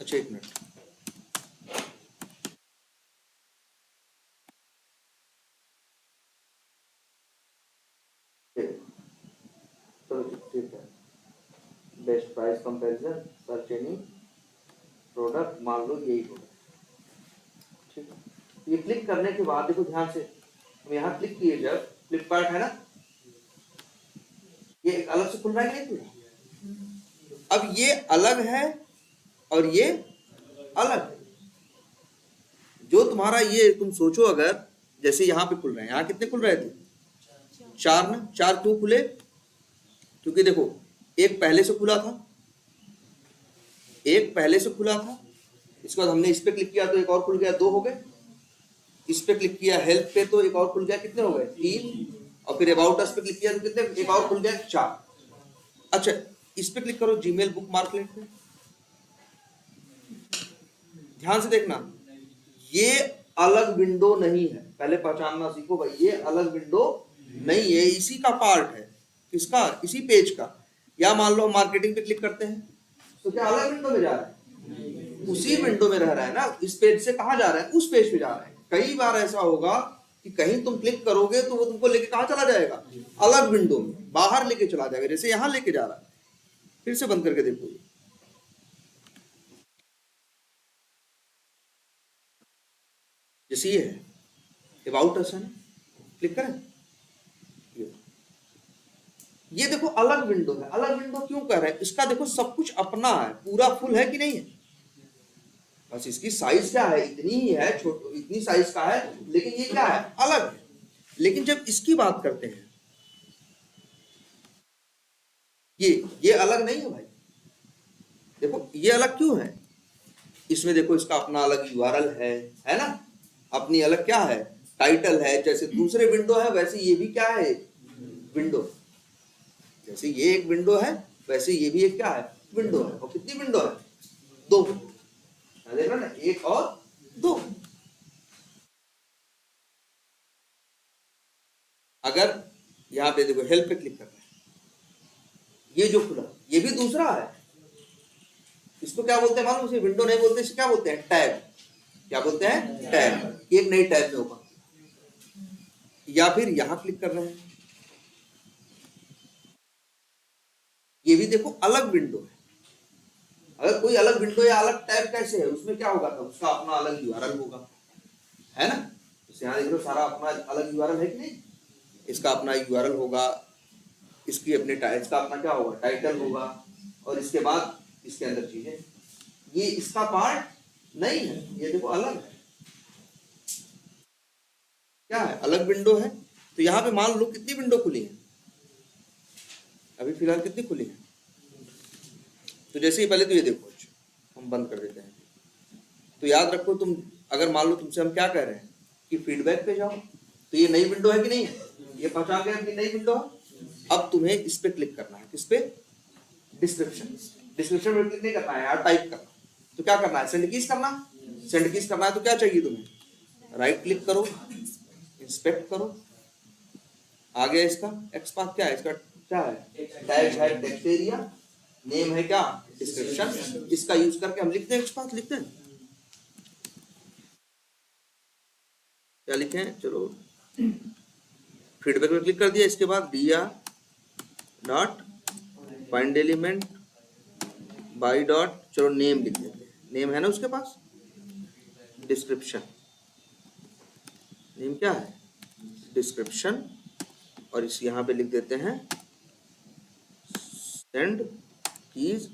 Speaker 1: अच्छा एक मिनट, तो ठीक है, best price comparison, search any product, मान लो यही होगा, ठीक है। ये क्लिक करने के बाद देखो ध्यान से, हम यहाँ क्लिक किए जब, फ्लिपकार्ट है ना, ये एक अलग से खुल रहा है कि नहीं खुल रहा? अब ये अलग है और ये अलग है। जो तुम्हारा ये तुम सोचो, अगर जैसे यहाँ पे खुल रहे हैं, यहाँ कितने खुल रहे थे? 4 ना। 4 क्यों खुले? क्योंकि देखो एक पहले से खुला था, एक पहले से खुला था, इसके बाद हमने इस पे क्लिक किया तो एक और खुल गया, 2 हो गए। इस पे क्लिक किया हेल्प पे तो एक और खुल गया, कितने हो गए? 3। और फिर अबाउट अस पे क्लिक किया तो कितने, एक और खुल गया, 4। अच्छा इस पे क्लिक करो, जीमेल बुक मार्क लिंक पे, ध्यान से देखना, ये अलग विंडो नहीं है, पहले पहचानना सीखो भाई, ये अलग विंडो नहीं है, इसी का पार्ट है। किसका? इसी पेज का। या मान लो मार्केटिंग पे क्लिक करते हैं तो क्या अलग विंडो में जा रहा है? उसी विंडो में रह रहा है ना, इस पेज से कहाँ जा रहा है? उस पेज पे जा रहा है। कई बार ऐसा होगा कि कहीं तुम क्लिक करोगे तो वो तुमको लेके कहाँ चला जाएगा? अलग विंडो में, बाहर लेके चला जाएगा, जैसे यहाँ लेके जा रहा है। फिर से बंद करके देखो, जैसे ये है अबाउट अस है, क्लिक करें, ये देखो अलग विंडो है। अलग विंडो क्यों कर रहे हैं? इसका देखो सब कुछ अपना है, पूरा फुल है कि नहीं है, बस इसकी साइज क्या है, इतनी ही है, छोटी इतनी साइज का है, लेकिन ये क्या है? अलग है। लेकिन जब इसकी बात करते हैं, ये अलग नहीं है भाई। देखो ये अलग क्यों है? इसमें देखो इसका अपना अलग यूआरएल है ना, अपनी अलग क्या है? टाइटल है। जैसे दूसरे विंडो है वैसे ये भी क्या है? विंडो। जैसे ये एक विंडो है वैसे ये भी एक क्या है? विंडो है। और कितनी विंडो है? 2। देख रहे ना, 1 और 2। अगर यहाँ पे देखो हेल्प पे क्लिक करना है, ये जो खुला ये भी दूसरा है। इसको क्या बोलते हैं मालूम? उसे विंडो नहीं बोलते, इसे क्या बोलते हैं? टैब। क्या बोलते हैं? टैब। एक नई टैब में ओपन। या फिर यहां क्लिक कर रहे हैं, ये भी देखो अलग विंडो है। अगर कोई अलग विंडो या अलग टैब कैसे है, उसमें क्या होगा? तो उसका अपना अलग यूआरएल होगा, है ना। तो यहाँ देख लो सारा अपना अलग यूआरएल है कि नहीं? इसका अपना यूआरएल होगा, इसकी अपनी इसका अपना क्या होगा? टाइटल होगा, और इसके बाद इसके अंदर चीजें। ये इसका पार्ट नहीं है, ये देखो अलग है। क्या है? अलग विंडो है। तो यहाँ पे मान लो कितनी विंडो खुली है? अभी फिलहाल कितनी खुली है? तो जैसे ही पहले तो ये देखो, हम बंद कर देते हैं। तो याद रखो, तुम अगर मान लो तुमसे हम क्या कह रहे हैं कि फीडबैक पे जाओ, तो ये नई विंडो है कि नहीं है? ये पहचान गए अपनी नई विंडो है। अब तुम्हें इस पे क्लिक करना है। किस पे? डिस्क्रिप्शन। डिस्क्रिप्शन में क्लिक नहीं करना है यार, टाइप करना। तो क्या करना है? सेंड कीज करना। सेंड कीज करना है तो क्या चाहिए तुम्हें? राइट क्लिक करो, इंस्पेक्ट करो। आ गया इसका एक्सपाथ। क्या है इसका? क्या है? टैग है टेक्स्ट एरिया, नेम है क्या? डिस्क्रिप्शन। इसका यूज करके हम लिखते हैं एक्सपाथ, लिखते हैं। क्या लिखे हैं? चलो फीडबैक में क्लिक कर दिया। इसके बाद dr dot find element by dot, चलो नेम लिख देते हैं। नेम है ना उसके पास? डिस्क्रिप्शन। नेम क्या है? डिस्क्रिप्शन। और इस यहाँ पे लिख देते हैं सेंड कीज,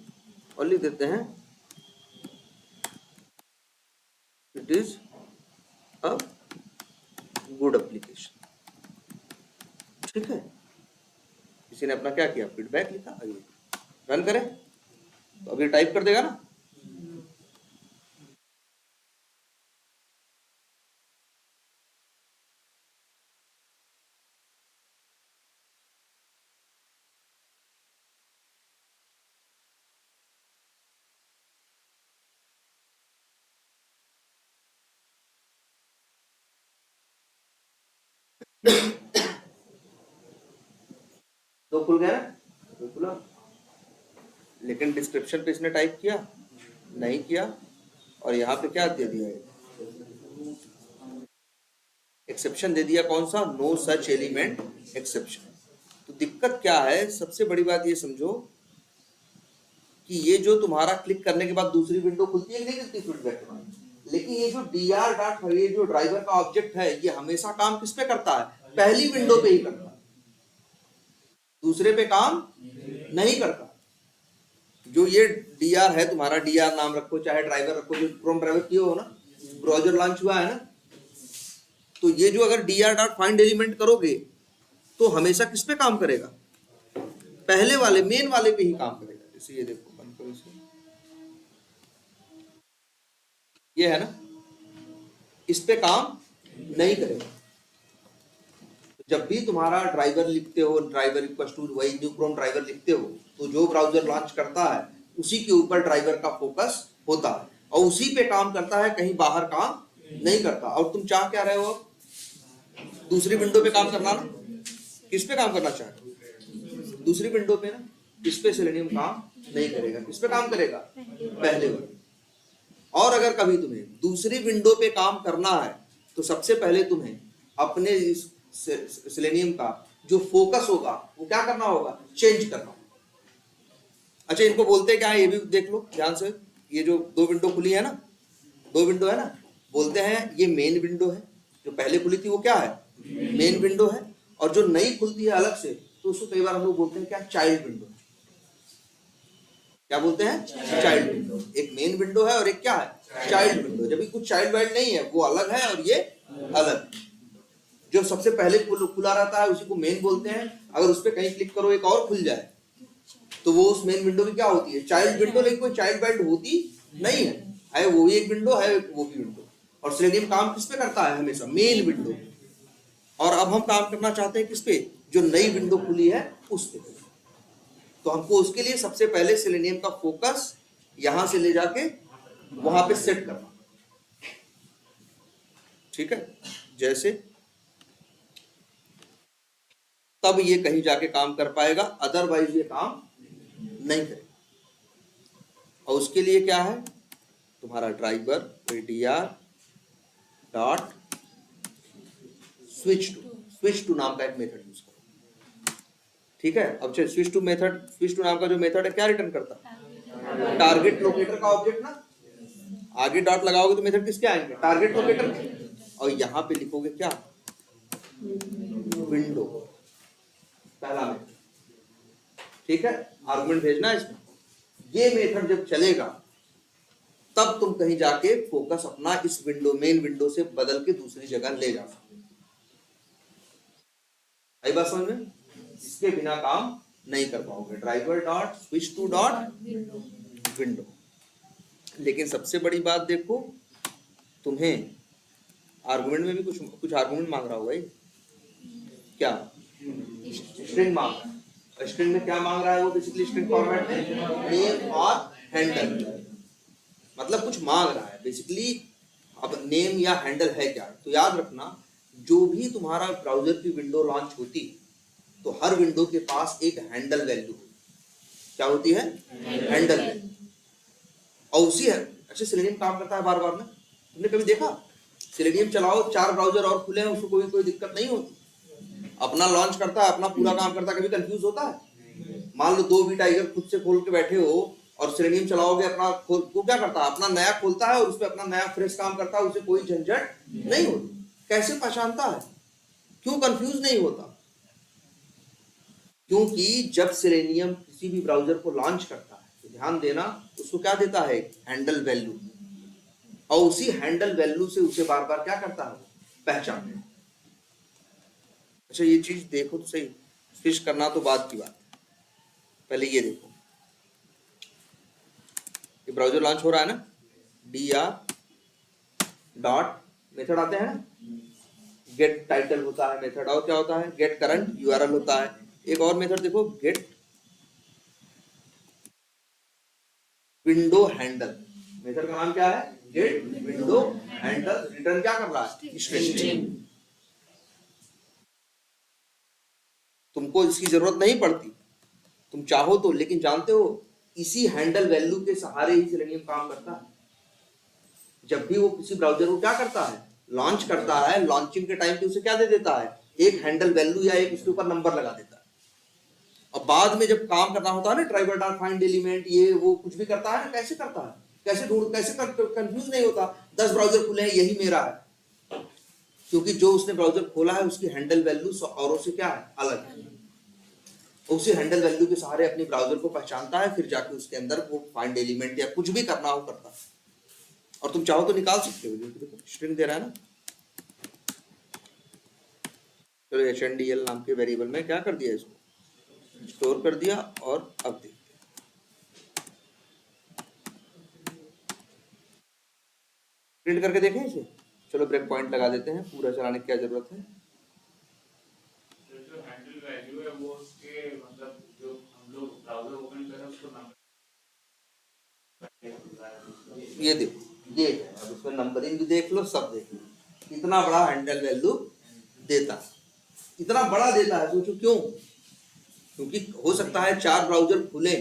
Speaker 1: और लिख देते हैं it is a good application. ठीक है, किसी ने अपना क्या किया? फीडबैक लिखा। आइए रन करें तो अभी टाइप कर देगा ना। तो खुल गया ना? तो खुला। लेकिन डिस्क्रिप्शन पे इसने टाइप किया नहीं किया, और यहाँ पे क्या दे दिया? एक्सेप्शन दे दिया। कौन सा? No such element exception. तो दिक्कत क्या है? सबसे बड़ी बात ये समझो कि ये जो तुम्हारा क्लिक करने के बाद दूसरी विंडो खुलती है नहीं खुलती फीडबैक के बाद, लेकिन ये जो dr डॉट, ये जो ड्राइवर का ऑब्जेक्ट है, ये हमेशा काम किस पे करता है? पहली विंडो पे ही करता है, दूसरे पे काम नहीं करता। जो ये डीआर है तुम्हारा, डीआर नाम रखो चाहे ड्राइवर रखो, जो क्रोम ड्राइवर किए हो ना, ब्राउजर लॉन्च हुआ है ना, तो ये जो अगर डीआर डॉट फाइंड एलिमेंट करोगे तो हमेशा किस पे काम करेगा, पहले वाले मेन वाले पे ही काम करेगा। जैसे ये देखो, बंद करो इसे, ये है ना, इस पे काम नहीं करेगा। जब भी तुम्हारा ड्राइवर लिखते हो, ड्राइवर इक्वल्स टू वही न्यू क्रोम ड्राइवर लिखते हो, तो जो ब्राउजर लॉन्च करता है उसी के ऊपर ड्राइवर का फोकस होता है और उसी पे काम करता है, कहीं बाहर काम नहीं करता। और तुम चाह क्या रहे हो, दूसरी विंडो पे काम करना ना, किस पे काम करना चाहे, दूसरी विंडो पे ना, इस पे सेलेनियम काम नहीं करेगा, किस पे काम करेगा, पहले वाले। और अगर कभी तुम्हें दूसरी विंडो पे काम करना है तो सबसे पहले तुम्हें अपने सेलेनियम का जो फोकस होगा वो क्या करना होगा, चेंज करना होगा। अच्छा, इनको बोलते क्या है ये भी देख लो ध्यान से। ये जो दो विंडो खुली है ना, दो विंडो है ना, बोलते हैं ये मेन विंडो है, जो पहले खुली थी वो क्या है, मेन विंडो है। और जो नई खुलती है अलग से तो उसको कई बार हम लोग बोलते हैं क्या, चाइल्ड विंडो। क्या बोलते हैं, चाइल्ड विंडो। एक मेन विंडो है और एक क्या है, चाइल्ड विंडो। जब भी कुछ चाइल्ड वाइल्ड नहीं है, वो अलग है और ये अलग। जो सबसे पहले खुला रहता है उसी को मेन बोलते हैं। अगर उस पर कहीं क्लिक करो एक और खुल जाए तो वो उस मेन विंडो की क्या होती है, चाइल्ड विंडो। लेकिन कोई चाइल्ड वाइल्ड होती नहीं है वो भी एक विंडो है, वो भी विंडो। और सेलेनियम काम किस पे करता है, हमेशा मेन विंडो। और अब हम काम करना चाहते हैं किस पे, जो नई विंडो खुली है उस पे। तो हमको उसके लिए सबसे पहले सेलेनियम का फोकस यहां से ले जाके वहां पे सेट करना, ठीक है, जैसे तब ये कहीं जाके काम कर पाएगा, अदरवाइज ये काम नहीं करेगा। और उसके लिए क्या है, तुम्हारा driver DR dot switch to नाम का एक मेथड यूज करो, ठीक है। अब चलिए switch to method, switch to नाम का जो मेथड है क्या रिटर्न करता है, टारगेट लोकेटर का ऑब्जेक्ट ना। आगे डॉट लगाओगे तो मेथड किसके आएंगे, टारगेट लोकेटर के। और यहां पे लिखोगे क्या, विंडो, पहला मेथड, ठीक है। आर्गुमेंट भेजना है इसमें। ये मेथड जब चलेगा तब तुम कहीं जाके फोकस अपना इस विंडो, मेन विंडो से बदल के दूसरी जगह ले जा सकते। आई बात समझ में, इसके बिना काम नहीं कर पाओगे। Driver dot switch to dot window. लेकिन सबसे बड़ी बात देखो, तुम्हें आर्गुमेंट में भी कुछ आर्गुमेंट मांग रहा होगा, क्या स्ट्रिंग मांग रहा है। स्ट्रिंग में क्या मांग रहा है वो, बेसिकली स्ट्रिंग फॉर्मेट में नेम और हैंडल, मतलब कुछ मांग रहा है बेसिकली। अब नेम या हैंडल है क्या, तो याद रखना जो भी तुम्हारा ब्राउजर की विंडो लॉन्च होती तो हर विंडो के पास एक हैंडल वैल्यू होती। क्या होती है, हैंडल वैल्यू। और उसी है, अच्छा सेलेनियम काम करता है बार बार ना, तुमने कभी देखा सेलेनियम चलाओ 4 ब्राउजर और खुले हैं उसको कोई दिक्कत नहीं होती, अपना लॉन्च करता है, अपना पूरा काम करता है। कभी कंफ्यूज होता है, मान लो 2 टाइगर खुद से खोल के बैठे हो और सेलेनियम चलाओगे, अपना वो क्या करता है, अपना नया खोलता है और उस पर अपना नया फ्रेश काम करता है, उसे कोई झंझट नहीं होती। कैसे पहचानता है, क्यों कंफ्यूज नहीं होता, क्योंकि जब सेलेनियम किसी भी ब्राउजर को लॉन्च करता है तो ध्यान देना उसको क्या देता है, हैंडल वैल्यू। और उसी हैंडल वैल्यू से उसे बार बार क्या करता है, पहचानता है। अच्छा ये चीज देखो तो सही, स्विच करना तो बाद की बात है, पहले ये देखो। ये ब्राउजर लॉन्च हो रहा है ना, dr डॉट मेथड आते हैं ना, गेट टाइटल होता है मेथड, और क्या होता है, गेट करंट यूआरएल होता है। एक और मेथड देखो, गेट विंडो हैंडल। मेथड का नाम क्या है, गेट विंडो हैंडल। रिटर्न क्या कर रहा है, स्ट्रिंग। तुमको इसकी जरूरत नहीं पड़ती, तुम चाहो तो, लेकिन जानते हो इसी हैंडल वैल्यू के सहारे ही सेलेनियम काम करता है। जब भी वो किसी ब्राउजर को क्या करता है, लॉन्च करता है, लॉन्चिंग के टाइम पे उसे क्या दे देता है, एक हैंडल वैल्यू या एक उसके ऊपर नंबर लगा देता है। और बाद में जब काम करना होता है ना, ड्राइवर डॉट फाइंड एलिमेंट, ये वो कुछ भी करता है ना, कैसे करता है, कैसे ढूंढ, कैसे कंफ्यूज नहीं होता, 10 ब्राउजर खुले हैं यही मेरा है, क्योंकि जो उसने ब्राउजर खोला है उसकी हैंडल वैल्यू औरों से क्या है, अलग है। उसी हैंडल वैल्यू के सहारे अपनी ब्राउजर को पहचानता है, फिर जाके उसके अंदर वो फाइंड एलिमेंट या कुछ भी करना हो करता है। और तुम चाहो तो निकाल सकते हो, देखो स्ट्रिंग दे रहा है ना। चलो HNDL नाम के वेरिएबल में क्या कर दिया, इसको स्टोर कर दिया। और अब देखते हैं, प्रिंट करके देखें इसे। चलो ब्रेक पॉइंट लगा देते हैं, पूरा चलाने की क्या जरूरत है।
Speaker 3: जो हैंडल वैल्यू है वो उसके मतलब जो हम लोग ब्राउजर ओपन करें उसको नंबर,
Speaker 1: ये देखो, ये अब इसमें नंबरिंग भी देख लो, सब देख लो, इतना बड़ा हैंडल वैल्यू देता है, इतना बड़ा देता है। सोचो क्यों, क्योंकि हो सकता है 4 ब्राउजर खुले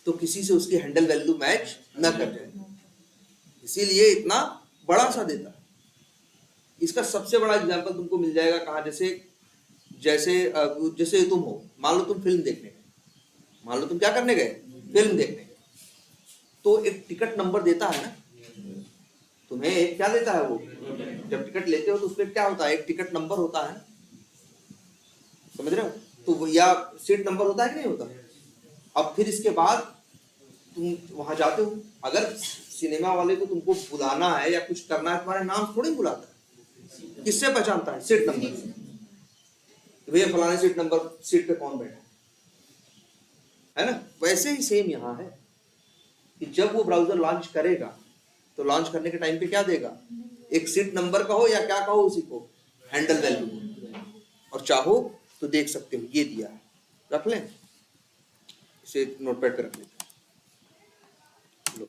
Speaker 1: तो किसी से उसकी हैंडल वैल्यू मैच न कर जाए, इसीलिए इतना बड़ा सा देता है। इसका सबसे बड़ा एग्जांपल तुमको मिल जाएगा कहाँ, जैसे तुम हो, मान लो तुम फिल्म देखने गए, मान लो तुम क्या करने गए, फिल्म देखने गए, तो एक टिकट नंबर देता है ना तुम्हें, एक क्या देता है वो, जब टिकट लेते हो तो उसमें क्या होता है, एक टिकट नंबर होता है, समझ रहे हो, तो वो या सीट नंबर होता है कि नहीं होता। अब फिर इसके बाद तुम वहां जाते हो, अगर सिनेमा वाले को तुमको बुलाना है या कुछ करना है, तुम्हारे नाम थोड़ी बुलाता है, किससे पहचानता है, सीट नंबर से। भैया फलाने सीट पे कौन बैठा है ना। वैसे ही सेम यहाँ है कि जब वो ब्राउजर लॉन्च करेगा तो लॉन्च करने के टाइम पे क्या देगा, एक सीट नंबर कहो या क्या कहो उसी को, हैंडल वैल्यू। और चाहो तो देख सकते हो ये दिया है, रख लें इसे, नोटपैड पे रख लेते हैं, लो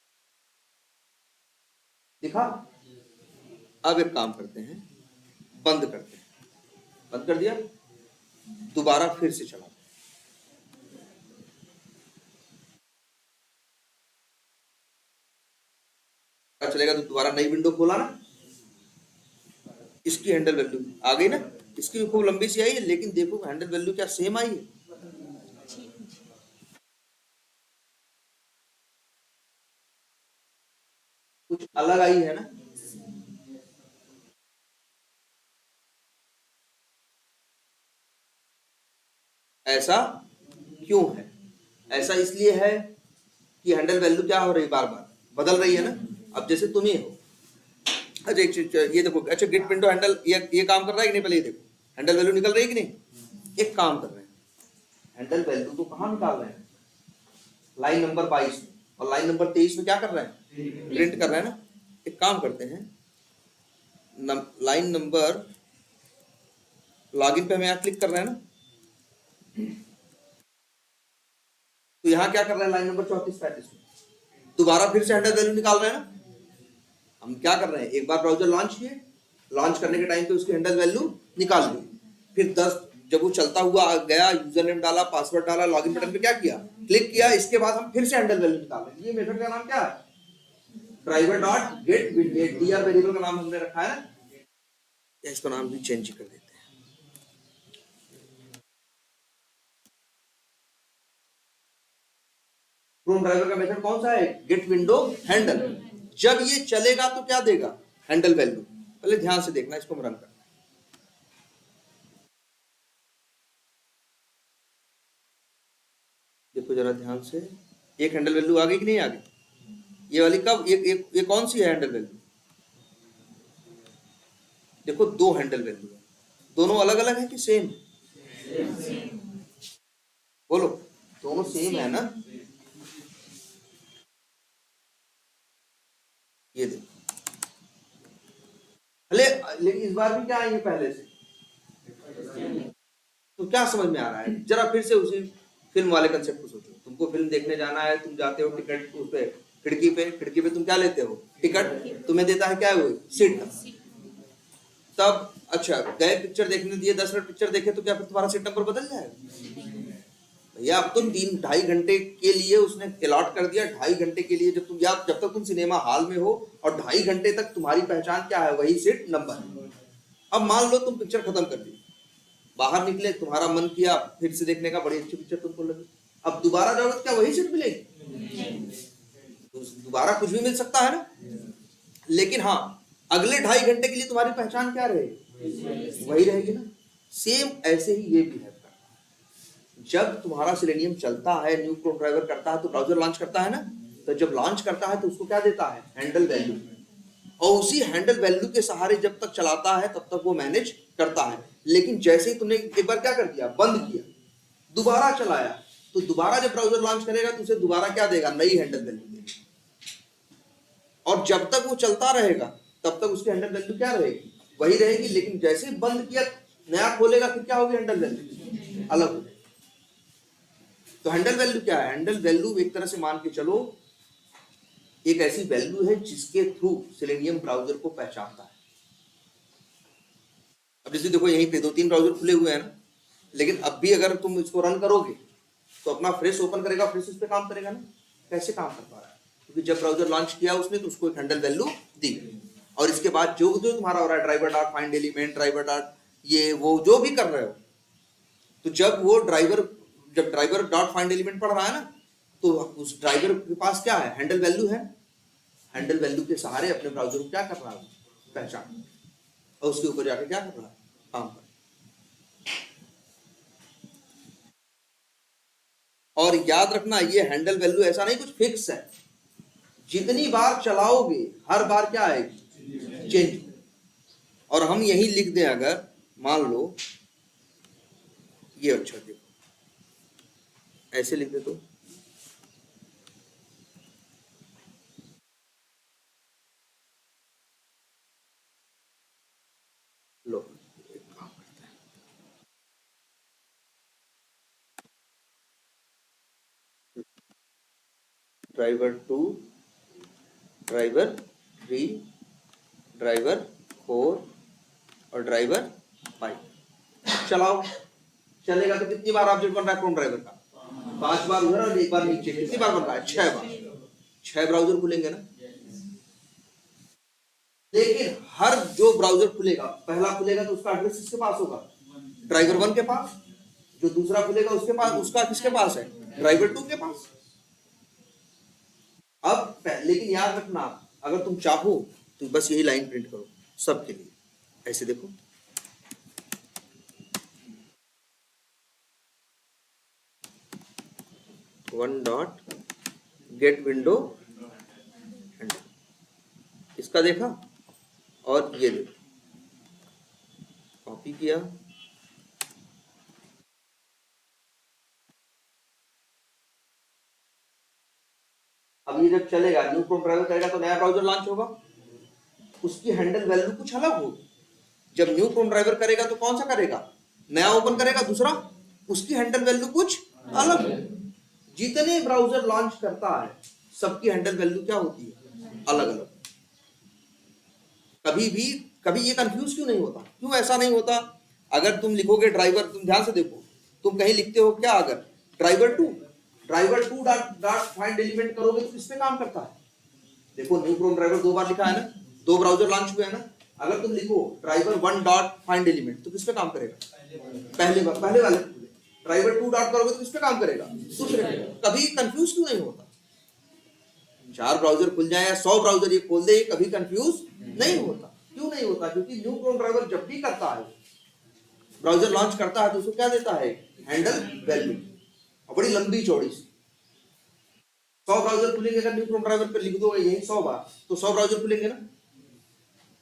Speaker 1: दिखा। अब एक काम करते हैं, बंद करते हैं, बंद कर दिया, दोबारा फिर से चला चलेगा। तो दोबारा नई विंडो खोला ना, इसकी हैंडल वैल्यू आ गई ना, इसकी भी खूब लंबी सी आई है, लेकिन देखो हैंडल वैल्यू क्या सेम आई है, कुछ अलग आई है ना। ऐसा क्यों है, ऐसा इसलिए है कि हैंडल वैल्यू क्या हो रही है, बार बार बदल रही है ना। अब जैसे तुम ही हो, अच्छा ये देखो, अच्छा गेट विंडो हैंडल ये काम कर रहा है कि नहीं, पहले ये देखो हैंडल वैल्यू निकल रही है कि नहीं, एक काम कर रहे हैं, हैंडल वैल्यू तो कहाँ निकाल रहे हैं, लाइन नंबर 22 में, और लाइन नंबर 23 में क्या कर रहे हैं, प्रिंट कर रहे हैं ना। एक काम करते हैं, लाइन नंबर लॉगिन पे हम यहाँ क्लिक कर रहे हैं ना, तो यहाँ क्या कर रहे हैं, लाइन नंबर 34-35 में दोबारा फिर से हैंडल वैल्यू निकाल रहे हैं ना। हम क्या कर रहे हैं, एक बार ब्राउजर लॉन्च किए, लॉन्च करने के टाइम पे उसकी हैंडल वैल्यू निकाल ली, फिर 10 जब वो चलता हुआ गया, यूजर नेम डाला, पासवर्ड डाला, लॉगिन बटन पे क्या किया, क्लिक किया, इसके बाद हम फिर से हैंडल वैल्यू निकाल रहे हैं। ये मेथड का नाम क्या है, driver dot get DR variable का नाम हमने रखा है ना, इसका नाम भी चेंज कर देते हैं। क्रोम ड्राइवर का मेथड कौन सा है, गेट विंडो हैंडल। जब ये चलेगा तो क्या देगा, हैंडल वैल्यू। पहले ध्यान से देखना, इसको रन करना, देखो जरा ध्यान से, एक हैंडल वैल्यू आ गई कि नहीं आ गई, ये वाली कब, ये कौन सी है हैंडल वैल्यू, देखो 2 हैंडल वैल्यू है, दोनों अलग अलग है कि सेम, बोलो दोनों सेम है ना। ये देखो, लेकिन इस बार भी क्या आई है पहले से, तो क्या समझ में आ रहा है, जरा फिर से उसी फिल्म वाले कंसेप्ट को सोचो। तुमको फिल्म देखने जाना है, तुम जाते हो टिकट उस पे, खिड़की पे तुम क्या लेते हो, टिकट, तुम्हें देता है क्या है वो, सीट। तब अच्छा गए पिक्चर देखने दिए, 10 मिनट पिक्चर देखे, तो क्या फिर तुम्हारा सीट नंबर बदल जाएगा भैया। अब तो 3-2.5 घंटे के लिए उसने अलॉट कर दिया, 2.5 घंटे के लिए जब तक तुम सिनेमा हॉल में हो, और 2.5 घंटे तक तुम्हारी पहचान क्या है, वही सीट नंबर है। अब मान लो तुम पिक्चर खत्म कर दी, बाहर निकले, तुम्हारा मन किया फिर से देखने का, बड़ी अच्छी पिक्चर तुमको लगी, अब दोबारा जाओगे क्या वही सीट मिलेगी, दोबारा कुछ भी मिल सकता है ना। लेकिन हाँ, अगले 2.5 घंटे के लिए तुम्हारी पहचान क्या रहेगी? वही रहेगी ना। सेम ऐसे ही ये भी है। जब तुम्हारा सेलेनियम चलता है, न्यू क्रोम ड्राइवर करता है, तो ब्राउजर लॉन्च करता है ना, तो जब लॉन्च करता है तो उसको क्या देता है? Handle value. और उसी हैंडल वैल्यू के सहारे जब तक चलाता है तब तक वो मैनेज करता है। लेकिन जैसे ही तुमने एक बार क्या कर दिया, बंद किया, दोबारा चलाया, तो दोबारा जब ब्राउजर लॉन्च करेगा तो उसे दोबारा क्या देगा? नई हैंडल वैल्यू देगा। और जब तक वो चलता रहेगा तब तक उसकी हैंडल वैल्यू क्या रहेगी? वही रहेगी। लेकिन जैसे ही बंद किया, नया खोलेगा, फिर क्या होगी? हैंडल वैल्यू अलग होगी। तो हैंडल वैल्यू क्या है? हैंडल वैल्यू एक तरह से मान के चलो एक ऐसी वैल्यू है जिसके थ्रू सेलेनियम ब्राउजर को पहचानता है। अब जैसे देखो यहीं पे 2-3 ब्राउजर खुले हुए हैं ना, लेकिन अब भी अगर तुम इसको रन करोगे तो अपना फ्रेश ओपन करेगा, फ्रेश इस पे काम करेगा ना। कैसे काम कर पा रहा है? क्योंकि जब ब्राउजर लॉन्च किया उसने तो उसको एक हैंडल वैल्यू दी, और इसके बाद जो जो तुम्हारा हो रहा है, driver dot find element, driver dot ये वो जो भी कर रहे हो, तो जब ड्राइवर डॉट फाइंड एलिमेंट पढ़ रहा है ना, तो उस ड्राइवर के पास क्या है? हैंडल वैल्यू है। हैंडल वैल्यू के सहारे अपने ब्राउजर को क्या कर रहा है? पहचान, और उसके ऊपर जाके क्या कर रहा है? काम कर। और याद रखना, ये हैंडल वैल्यू ऐसा नहीं कुछ फिक्स है, जितनी बार चलाओगे हर बार क्या आएगी? चेंज। और हम यही लिख दें, अगर मान लो ये, अच्छा देखो ऐसे लिख दे तो लो, एक काम करते हैं, ड्राइवर 2, ड्राइवर 3, ड्राइवर 4 और ड्राइवर 5 चलाओ। चलेगा तो कितनी बार ऑब्जेक्ट बन रहा है क्रोम ड्राइवर का? 5 बार उधर और 1 बार नीचे। कितनी बार बन रहा है? 6 बार। 6 ब्राउजर खुलेंगे ना। लेकिन हर जो ब्राउजर खुलेगा, पहला खुलेगा तो उसका एड्रेस किसके पास होगा? ड्राइवर 1 के पास। जो दूसरा खुलेगा उसके पास, उसका किसके पास है? ड्राइवर 2 के पास। अब लेकिन याद रखना, अगर तुम चाहो तो बस यही लाइन प्रिंट करो सबके लिए। ऐसे देखो, one dot gate window handle, इसका देखा, और ये देखो कॉपी किया, अब ये जब चलेगा, न्यू क्रोम ड्राइवर करेगा तो नया ब्राउजर लॉन्च होगा, उसकी हैंडल वैल्यू कुछ अलग होगी। जब न्यू क्रोम ड्राइवर करेगा तो कौन सा करेगा? नया ओपन करेगा, दूसरा, उसकी हैंडल वैल्यू कुछ अलग होगी। जितने ब्राउजर लॉन्च करता है सबकी हैंडल वैल्यू क्या होती है? अलग अलग। कभी ये कंफ्यूज क्यों नहीं होता? क्यों ऐसा नहीं होता? अगर तुम लिखोगे ड्राइवर, तुम ध्यान से देखो, तुम कहीं लिखते हो क्या, अगर ड्राइवर 2 डॉट फाइंड एलिमेंट करोगे तो किस पे काम करता है? देखो न्यू क्रोम ड्राइवर 2 बार लिखा है ना, 2 ब्राउजर लॉन्च हुए हैं ना। अगर तुम लिखो ड्राइवर 1 डॉट फाइंड एलिमेंट तो किस पे काम करेगा? पहले वाले। ड्राइवर 2 डॉट करोगे तो किस पे काम करेगा? दूसरे पे। कभी कंफ्यूज क्यों नहीं होता? 4 ब्राउजर खुल जाए या 100 ब्राउजर ये खोल दे, कभी कंफ्यूज नहीं होता। क्यों नहीं होता? क्योंकि न्यू क्रोम ड्राइवर जब भी करता है, ब्राउजर लॉन्च करता है, तो उसको क्या देता है? हैंडल वैल्यू, और बड़ी लंबी चौड़ी सी। 100 ब्राउजर खुलेंगे, अगर न्यू क्रोम ड्राइवर पे लिख दो यही 100 बार, तो 100 ब्राउजर खुलेंगे ना।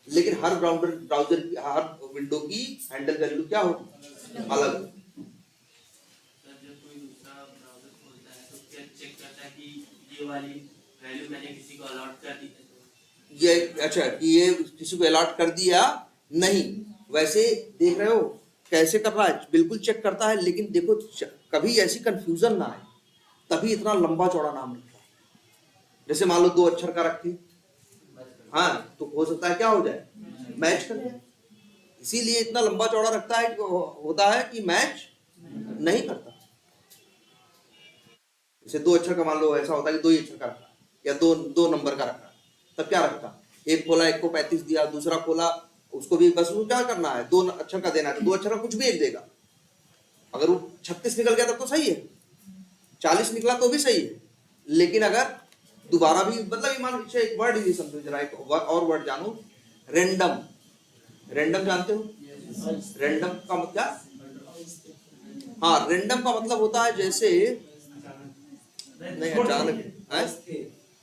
Speaker 1: लेकिन हर ब्राउजर की, हर विंडो की हैंडल वैल्यू क्या होगी? अलग।
Speaker 2: जब कोई दूसरा ब्राउजर खोलता है तो क्या चेक करता है कि ये वाली वैल्यू मैंने किसी को अलॉट कर दी है? तो
Speaker 1: ये अच्छा कि ये किसी को अलॉट कर दिया नहीं, वैसे देख रहे हो कैसे कर रहा है? बिल्कुल चेक करता है। लेकिन देखो कभी ऐसी कंफ्यूजन ना आए, तभी इतना लंबा चौड़ा नाम रखा है। जैसे मान लो 2 अक्षर का रखे, हाँ, तो हो सकता है क्या हो जाए? मैच कर जाए। इसीलिए इतना लंबा चौड़ा रखता है, होता है कि मैच नहीं करता। जैसे 2 अक्षर का मान लो ऐसा होता है कि 2 ही अक्षर का रखा, या दो नंबर का रखा, तब क्या रखता? एक खोला, एक को 35 दिया, दूसरा खोला, उसको भी बस वो क्या करना है? 2 अक्षर का देना है, तो 2 अक्षर का कुछ भी एक देगा। अगर वो 36 निकल गया तब तो सही है, 40 निकला तो भी सही है। लेकिन अगर दोबारा भी, मतलब मान लीजिए एक वर्ड ही समझो जरा, एक और वर्ड जानो, रेंडम, रेंडम जानते हो? रेंडम का मतलब, हाँ रेंडम का मतलब होता है जैसे, नहीं अचानक है?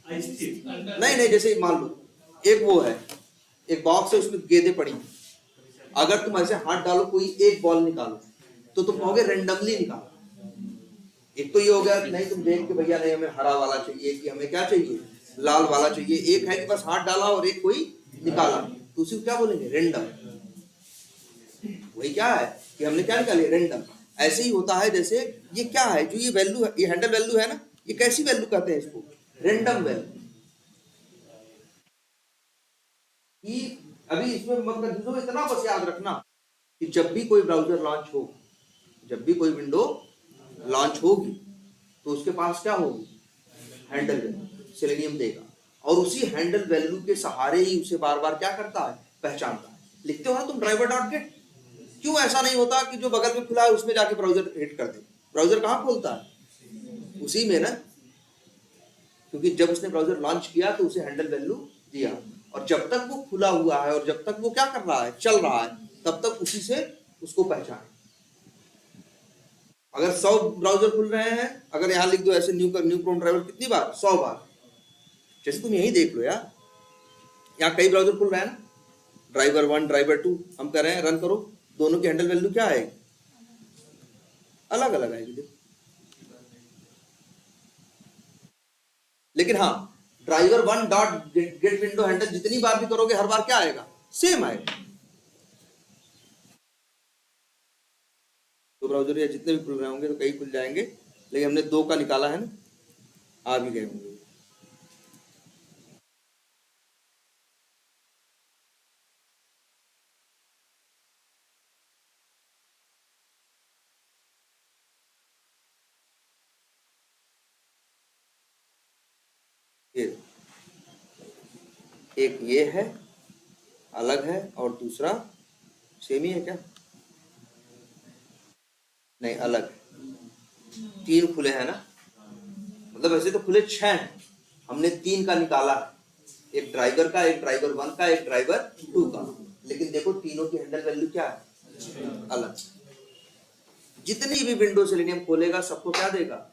Speaker 1: नहीं नहीं, जैसे मान लो एक वो है, एक बॉक्स है उसमें गेंदें पड़ी, अगर तुम ऐसे हाथ डालो कोई एक बॉल निकालो तो तुम कहोगे रेंडमली निकालो। एक तो ये हो गया नहीं तुम देख के भैया नहीं हमें हरा वाला चाहिए कि हमें क्या चाहिए लाल वाला चाहिए, एक है कि बस हाथ डाला और एक कोई निकाला, तो उसी को क्या बोलेंगे? रेंडम। वही क्या है कि हमने क्या निकाली? रेंडम। ऐसे ही होता है जैसे ये क्या है जो ये वैल्यू है, ये हैंडल वैल्यू है ना, ये कैसी वैल्यू कहते हैं इसको? Random value. कि अभी इसमें मतलब इतना बस याद रखना कि जब भी कोई ब्राउजर लॉन्च हो, जब भी कोई विंडो लॉन्च होगी तो उसके पास क्या होगी? हैंडल वैल्यू सेलेनियम देगा, और उसी हैंडल वैल्यू के सहारे ही उसे बार बार क्या करता है? पहचानता है। लिखते हो ना तुम ड्राइवर डॉट गेट, क्यों ऐसा नहीं होता कि जो बगल में खुला है उसमें जाके ब्राउजर हिट कर दे? ब्राउजर कहाँ खोलता है? उसी में ना, क्योंकि जब उसने ब्राउजर लॉन्च किया तो उसे हैंडल वैल्यू दिया, और जब तक वो खुला हुआ है और जब तक वो क्या कर रहा है? चल रहा है, तब तक उसी से उसको पहचाने। अगर 100 ब्राउजर खुल रहे हैं, अगर यहां लिख दो ऐसे न्यू क्रोम ड्राइवर कितनी बार? 100 बार। जैसे तुम यही देख लो यार, यहाँ कई ब्राउजर खुल रहे हैं ना, ड्राइवर 1 ड्राइवर 2 हम कर रहे हैं, रन करो, दोनों की हैंडल वैल्यू क्या आएगी? अलग अलग आएगी देखो। लेकिन हाँ, driver 1 dot gate window handle जितनी बार भी करोगे हर बार क्या आएगा? सेम आएगा। तो ब्राउजर या जितने भी खुल रहे होंगे तो कई खुल जाएंगे, लेकिन हमने 2 का निकाला है ना, आ भी गए होंगे। एक ये है अलग है और दूसरा सेम ही है क्या? नहीं अलग है। 3 खुले हैं ना, मतलब वैसे तो खुले 6 हैं, हमने 3 का निकाला, एक ड्राइवर का, एक ड्राइवर 1 का, एक ड्राइवर 2 का, लेकिन देखो तीनों की हैंडल वैल्यू क्या है? अलग। जितनी भी विंडो सेलेनियम खोलेगा सबको क्या देगा?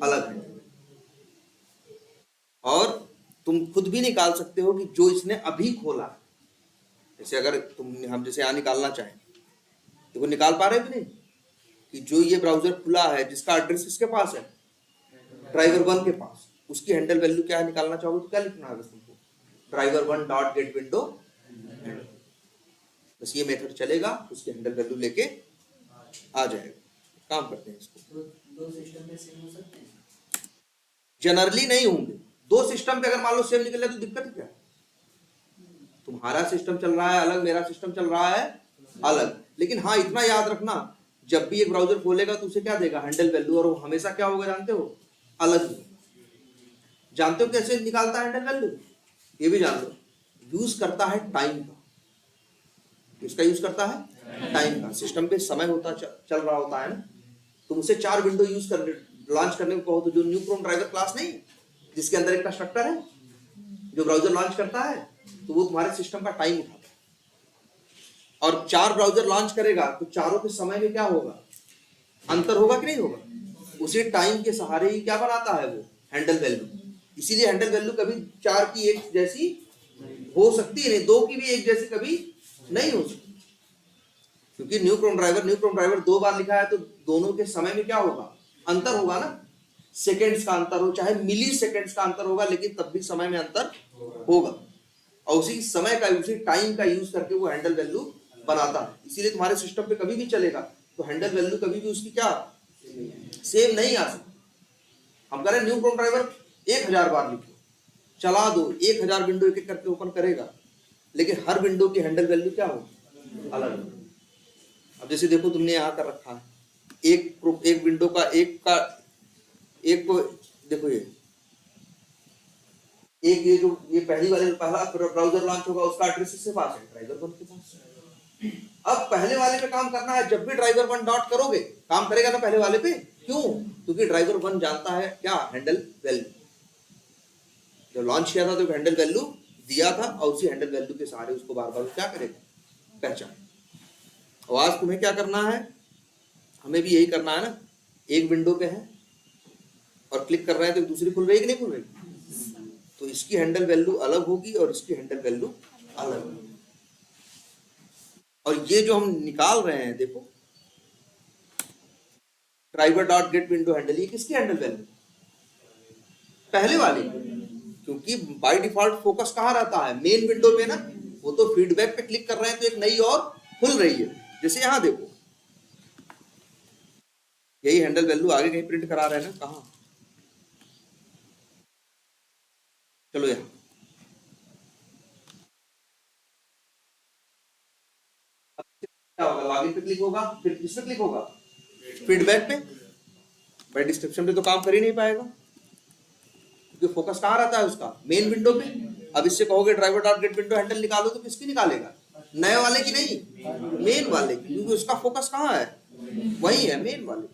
Speaker 1: अलग है। और तुम खुद भी निकाल सकते हो कि जो इसने अभी खोला, जैसे अगर हम जैसे यहाँ निकालना चाहें तो निकाल पा रहे भी नहीं कि जो ये ब्राउजर खुला है जिसका एड्रेस किसके पास है? ड्राइवर 1 के पास, उसकी हैंडल वैल्यू क्या है निकालना चाहोगे तो क्या लिखना है तुमको? ड्राइवर 1 डॉट गेट विंडो, बस ये मेथड चलेगा, उसकी हैंडल वैल्यू लेके आ जाएगा। काम करते हैं इसको।
Speaker 4: दो सिस्टम में सेम हो सकते हैं?
Speaker 1: जनरली नहीं होंगे। 2 सिस्टम पे अगर मान लो सेम निकल जाए तो दिक्कत है क्या? तुम्हारा सिस्टम चल रहा है अलग, मेरा सिस्टम चल रहा है अलग, लेकिन हाँ इतना याद रखना, जब भी एक ब्राउजर खोलेगा तो उसे क्या देगा? हैंडल वैल्यू, और वो हमेशा क्या होगा जानते हो? अलग ही। जानते हो कैसे निकालता है हैंडल वैल्यू? ये भी जान लो, यूज करता है टाइम का। किसका यूज करता है? टाइम का। सिस्टम पे समय होता चल रहा होता है ना, तुम उसे 4 विंडो यूज कर लॉन्च करने को कहो तो जो न्यू क्रोम ड्राइवर क्लास नहीं जिसके अंदर एक कंस्ट्रक्टर है जो ब्राउजर लॉन्च करता है, तो वो तुम्हारे सिस्टम का टाइम उठाता है। और 4 ब्राउजर लॉन्च करेगा तो चारों के समय में क्या होगा? अंतर होगा कि नहीं होगा? उसी टाइम के सहारे ही क्या बनाता है वो? Handle value. इसीलिए हैंडल वैल्यू कभी 4 की एक जैसी हो सकती है नहीं, 2 की भी एक जैसी कभी नहीं हो सकती, क्योंकि न्यू क्रोम ड्राइवर 2 बार लिखा है तो दोनों के समय में क्या होगा? अंतर होगा ना, सेकेंड्स का अंतर हो, चाहे मिली सेकेंड्स का अंतर होगा, लेकिन तब भी समय में अंतर होगा। और उसी समय का, उसी टाइम का यूज करके वो हैंडल वैल्यू बनाता है। इसीलिए तुम्हारे सिस्टम पे कभी भी चलेगा तो हैंडल वैल्यू कभी भी उसकी क्या? सेम नहीं आ सकती। हम कह रहे हैं न्यू क्रोम ड्राइवर 1000 बार लिखो, चला दो, 1000 विंडो एक एक करके ओपन करेगा, लेकिन हर विंडो की हैंडल वैल्यू क्या होगी? अलग। अब जैसे देखो तुमने यहाँ कर रखा है, एक विंडो का एक को देखो, ये जो ये पहला ब्राउजर लॉन्च होगा उसका एड्रेस किसके पास है? ड्राइवर 1 के पास। अब पहले वाले पे काम करना है, जब भी ड्राइवर 1 डॉट करोगे काम करेगा ना पहले वाले पे। क्यों? क्योंकि ड्राइवर 1 जानता है क्या? Handle value. जब लॉन्च किया था तो हैंडल वैल्यू दिया था और उसी हैंडल वैल्यू के सहारे उसको बार बार क्या करेगा, पहचान। और आज तुम्हें क्या करना है, हमें भी यही करना है ना, एक विंडो पे है और क्लिक कर रहे हैं तो दूसरी खुल रही है कि नहीं खुल रही, तो इसकी हैंडल वैल्यू अलग होगी और इसकी हैंडल वैल्यू अलग होगी। और ये जो हम निकाल रहे हैं देखो, driver dot gate window handle, ये किसकी हैंडल वैल्यू, पहले वाली, क्योंकि बाय डिफॉल्ट फोकस कहाँ रहता है, मेन विंडो पे ना। वो तो फीडबैक पे क्लिक कर रहे हैं तो एक नई और खुल रही है, जैसे यहां देखो यही हैंडल वैल्यू आगे कहीं प्रिंट करा रहे हैं ना, कहाँ, चलो यहाँ क्या होगा, लॉगिन पे क्लिक होगा, फिर किस पे क्लिक होगा, फीडबैक पे। भाई डिस्क्रिप्शन पे तो काम कर ही नहीं पाएगा क्योंकि फोकस कहाँ रहता है उसका, मेन विंडो पे। अब इससे कहोगे driver dot gate window handle निकालो तो किसकी निकालेगा, नए वाले की नहीं, मेन वाले की, क्योंकि उसका फोकस कहाँ है, वही है मेन वाले।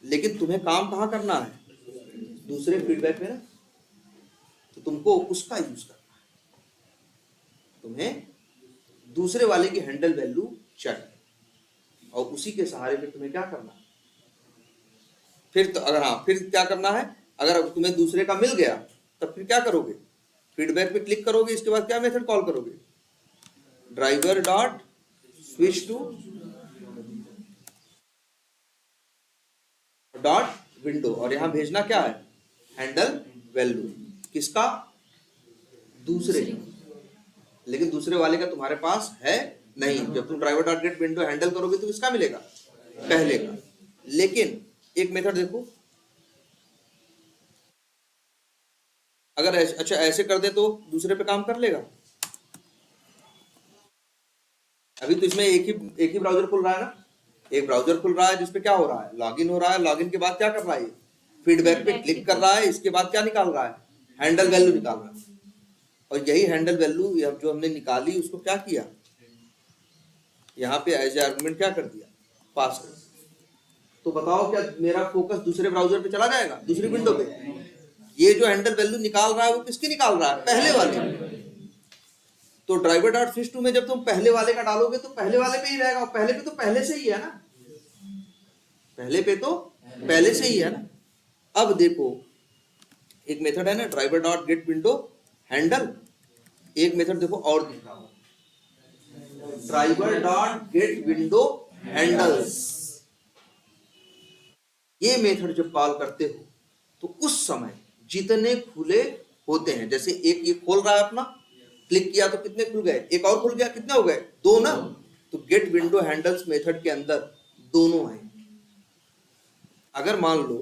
Speaker 1: लेकिन तुम्हें काम कहाँ करना है, दूसरे फीडबैक में ना, तो तुमको उसका यूज करना है, तुम्हें दूसरे वाले की हैंडल वैल्यू चाहिए और उसी के सहारे फिर तुम्हें क्या करना है, फिर तो अगर हाँ फिर क्या करना है, अगर तुम्हें दूसरे का मिल गया तब फिर क्या करोगे, फीडबैक पे क्लिक करोगे, इसके बाद क्या मेथड कॉल करोगे, driver dot switch to dot window, और यहां भेजना क्या है, हैंडल वैल्यू, किसका, दूसरे का। लेकिन दूसरे वाले का तुम्हारे पास है नहीं, जब तुम driver dot gate window handle करोगे तो किसका मिलेगा, पहले का। लेकिन एक मेथड देखो, अगर अच्छा ऐसे कर दे तो दूसरे पे काम कर लेगा। अभी तो इसमें एक ही ब्राउजर खुल रहा है ना, एक ब्राउजर खुल रहा है जिसपे क्या हो रहा है, लॉगिन हो रहा है, लॉगिन के बाद क्या कर रहा है, फीडबैक पे क्लिक कर रहा है, इसके बाद क्या निकाल रहा है, हैंडल वैल्यू निकाल रहा है। और यही हैंडल वैल्यू जो हमने निकाली उसको क्या किया, यहाँ पे एज ए आर्गुमेंट क्या कर दिया, पास कर। तो बताओ क्या मेरा फोकस दूसरे ब्राउजर पे चला जाएगा, दूसरी विंडो पे। ये जो हैंडल वैल्यू निकाल रहा है वो किसकी निकाल रहा है, पहले वाले। तो ड्राइवर डॉट स्विच टू में जब तुम पहले वाले का डालोगे तो पहले वाले पे ही रहेगा, और पहले पे तो पहले से ही है ना, पहले पे तो पहले से ही है ना। अब देखो एक मेथड है ना, driver dot gate window handle, एक मेथड देखो और दिखा हुआ, driver dot gate window handles. ये मेथड जब कॉल करते हो तो उस समय जितने खुले होते हैं, जैसे एक ये खोल रहा है अपना, क्लिक किया तो कितने खुल गए, एक और खुल गया, कितने हो गए, दो ना। तो गेट विंडो हैंडल्स मेथड के अंदर दोनों आए। अगर मान लो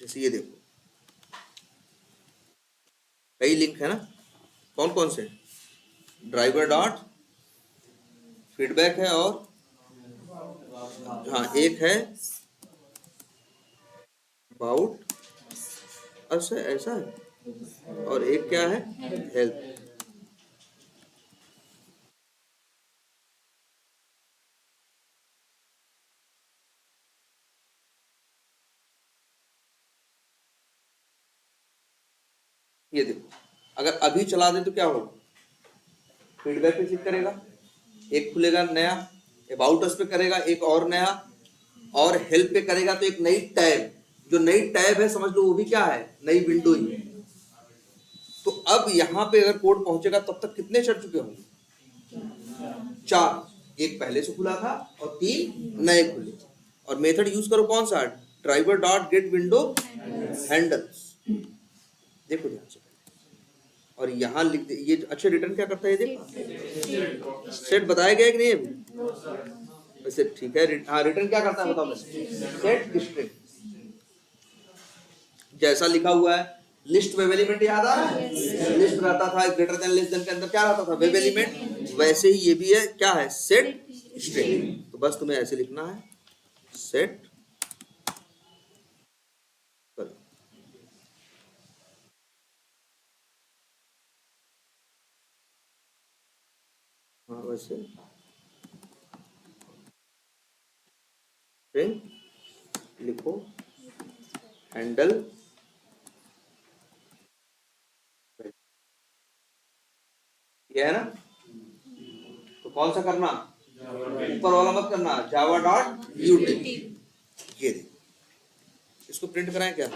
Speaker 1: जैसे ये देखो कई लिंक है ना, कौन कौन से, ड्राइवर डॉट फीडबैक है, और हाँ एक है अबाउट ऐसा ऐसा है, और एक क्या है, हेल्प। ये देखो अगर अभी चला दे तो क्या होगा, फीडबैक पे क्लिक करेगा, एक खुलेगा नया, अबाउट अस पे करेगा एक और नया, और हेल्प पे करेगा तो एक नई टैब, जो नई टैब है समझ लो वो भी क्या है, नई विंडो ही है। तो अब यहाँ पे अगर कोड पहुंचेगा तब तक कितने चढ़ चुके होंगे, 4, एक पहले से खुला था और 3 नए खुले। और मेथड यूज करो कौन सा, driver dot gate window handles. देखो ध्यान से, और यहाँ लिख दे ये अच्छे रिटर्न क्या करता है, ये देखो सेट बताया गया कि नहीं अभी, वैसे ठीक है। हाँ रिटर्न क्या करता है बताओ, सेट स्ट्रिंग, जैसा लिखा हुआ है। लिस्ट वेब एलिमेंट याद आ रहा है, लिस्ट रहता था ग्रेटर देन लेस देन के अंदर क्या रहता था, वेब एलिमेंट। वैसे ही ये भी है, क्या है, सेट स्ट्रिंग। तो बस तुम्हें ऐसे लिखना है, सेट हाँ वैसे स्ट्रिंग लिखो हैंडल, ये है ना, तो कौन सा करना, ऊपर वाला मत करना, जावा डॉट यूटिल। ये देखो, इसको प्रिंट कराएं क्या,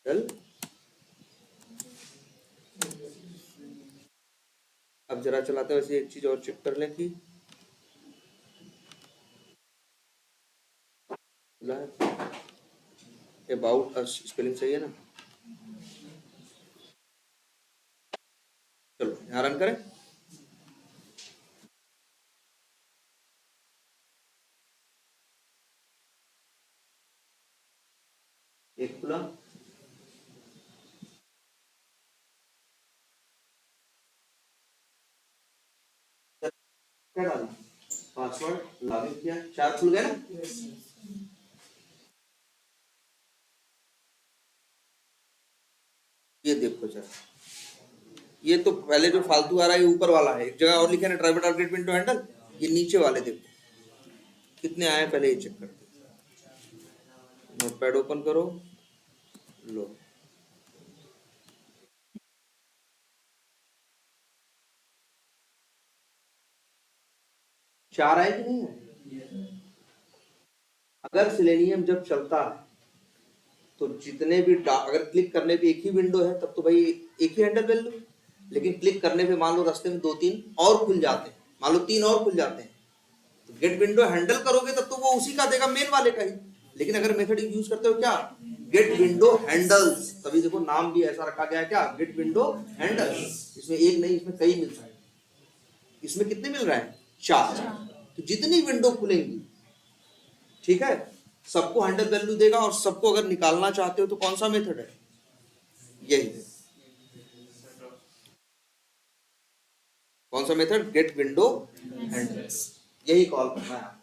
Speaker 1: चल अब जरा चलाते हैं। वैसे एक चीज और चेक कर लें कि अबाउट स्पेलिंग सही है ना। चलो यहाँ रन करें। एक खुला, क्या डाला, पासवर्ड लॉगिन किया, 4 खुल गए ना। ये देखो जरा, ये तो पहले जो फालतू आ रहा है ये ऊपर वाला है, एक जगह और लिखा है ना ड्राइवर टारगेट विंडो हैंडल, ये नीचे वाले देखो कितने आए पहले ये चेक करते। नोटपैड ओपन करो, लो चार आए कि नहीं है। अगर सिलेनियम जब चलता है तो जितने भी अगर क्लिक करने पे एक ही विंडो है तब तो भाई एक ही हैंडल वैल्यू, लेकिन क्लिक करने पे मान लो रास्ते में 2-3 और खुल जाते हैं, मान लो 3 और खुल जाते हैं, तो गेट विंडो हैंडल करोगे तब तो वो उसी का देगा, मेन वाले का ही। लेकिन अगर मेथड यूज करते हो क्या, गेट विंडो हैंडल्स, तभी देखो नाम भी ऐसा रखा गया है क्या, गेट विंडो हैंडल्स। इसमें एक नहीं, इसमें कई मिल रहा है। इसमें कितने मिल रहे हैं, 4। तो जितनी विंडो खुलेंगी, ठीक है, सबको हैंडल वैल्यू देगा, और सबको अगर निकालना चाहते हो तो कौन सा मेथड है, यही है। कौन सा मेथड, गेट विंडो हैंडल्स, यही कॉल करना है।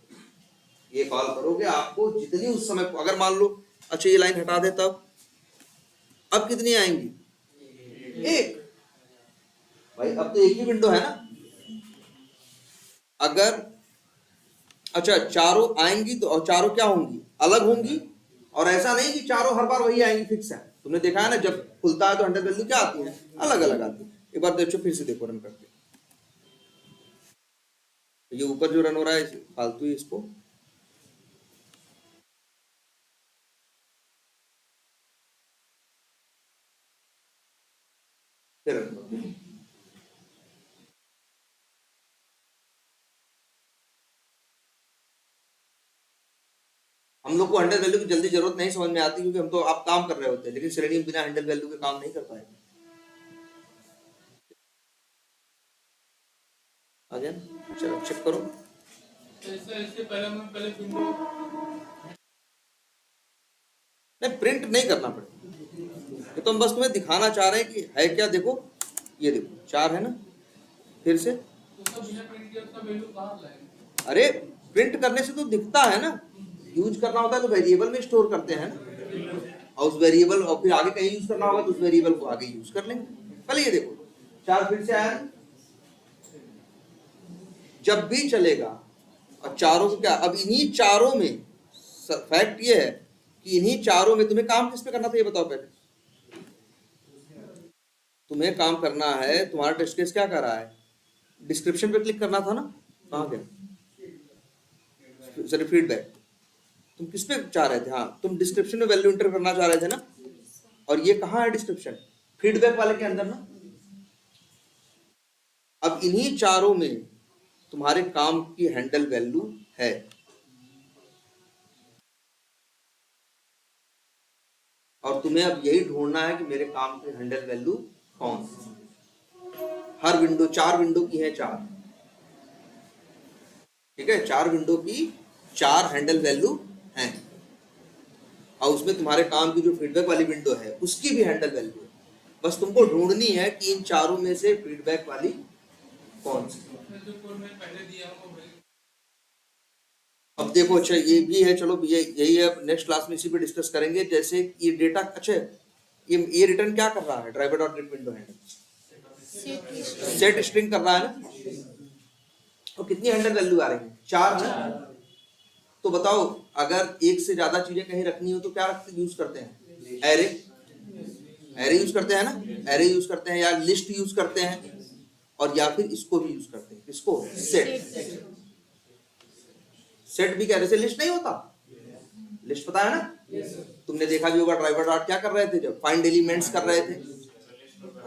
Speaker 1: ये कॉल करोगे आपको जितनी उस समय, अगर मान लो अच्छा ये लाइन हटा दे तब, अब कितनी आएंगी, एक। भाई अब तो एक ही विंडो है ना। अगर अच्छा चारों आएंगी तो, और चारों क्या होंगी, अलग होंगी, और ऐसा नहीं कि चारों हर बार वही आएंगी फिक्स है। तुमने देखा है ना जब खुलता है तो हैंडल वैल्यू क्या आती है, अलग अलग आती है। एक बार देखो, फिर से देखो रन करके, ये ऊपर जो रन हो रहा है फालतू ही, इसको फिर रन करो। हम लोग को हैंडल वैल्यू की जल्दी जरूरत नहीं समझ में आती, क्योंकि हम तो आप काम कर रहे होते हैं, लेकिन सेलेनियम बिना हैंडल वैल्यू के काम नहीं कर पाएगा। आ गया, चलो चेक करो।
Speaker 3: इससे पहले विंडो
Speaker 1: नहीं, प्रिंट नहीं करना पड़ेगा, तो हम बस तुम्हें दिखाना चाह रहे हैं कि है क्या। देखो ये देखो 4 है ना, फिर से अरे प्रिंट करने से तो दिखता है ना, यूज करना होता है तो वेरिएबल में स्टोर करते हैं ना, और उस वेरिएबल, और फिर आगे कहीं यूज करना होगा तो उस वेरिएबल को आगे यूज कर लेंगे। पहले ये देखो 4 फिर से आया, जब भी चलेगा, और चारों को क्या, अब इन्हीं चारों में फैक्ट ये है कि इन्हीं चारों में तुम्हें काम किस पे करना था, ये बताओ पहले। तुम्हें काम करना है, तुम्हारा टेस्ट केस क्या कर रहा है, डिस्क्रिप्शन पे क्लिक करना था ना, कहाँ गया, सॉरी फीडबैक, तुम किस पे चाह रहे थे, हाँ तुम डिस्क्रिप्शन में वैल्यू एंटर करना चाह रहे थे ना, और ये कहाँ है डिस्क्रिप्शन, फीडबैक वाले के अंदर ना। अब इन्हीं चारों में तुम्हारे काम की हैंडल वैल्यू है, और तुम्हें अब यही ढूंढना है कि मेरे काम की हैंडल वैल्यू कौन सी। हर विंडो, 4 विंडो की है 4, ठीक है, 4 विंडो की 4 हैंडल वैल्यू हैं, और उसमें तुम्हारे काम की जो फीडबैक वाली विंडो है उसकी भी हैंडल वैल्यू है। बस तुमको ढूंढनी है कि इन चारों में से फीडबैक वाली कौन सी। अब देखो अच्छा ये भी है, चलो यही है, नेक्स्ट क्लास में इसी पे डिस्कस करेंगे। जैसे ये डेटा, अच्छा ये रिटर्न क्या कर रहा है, driver dot gate window handle set string कर रहा है ना, तो कितनी हैंडल वैल्यू आ रही है, 4 है। तो बताओ अगर एक से ज्यादा चीजें कहीं रखनी हो तो क्या यूज करते हैं, एरे। एरे यूज करते हैं ना, एरे यूज करते हैं या लिस्ट यूज करते हैं, और या फिर इसको भी यूज करते हैं, किसको, सेट। सेट भी क्या जैसे लिस्ट नहीं होता, लिस्ट पता है ना, तुमने देखा भी होगा ड्राइवर डॉट क्या कर रहे थे जब फाइंड एलिमेंट्स कर रहे थे।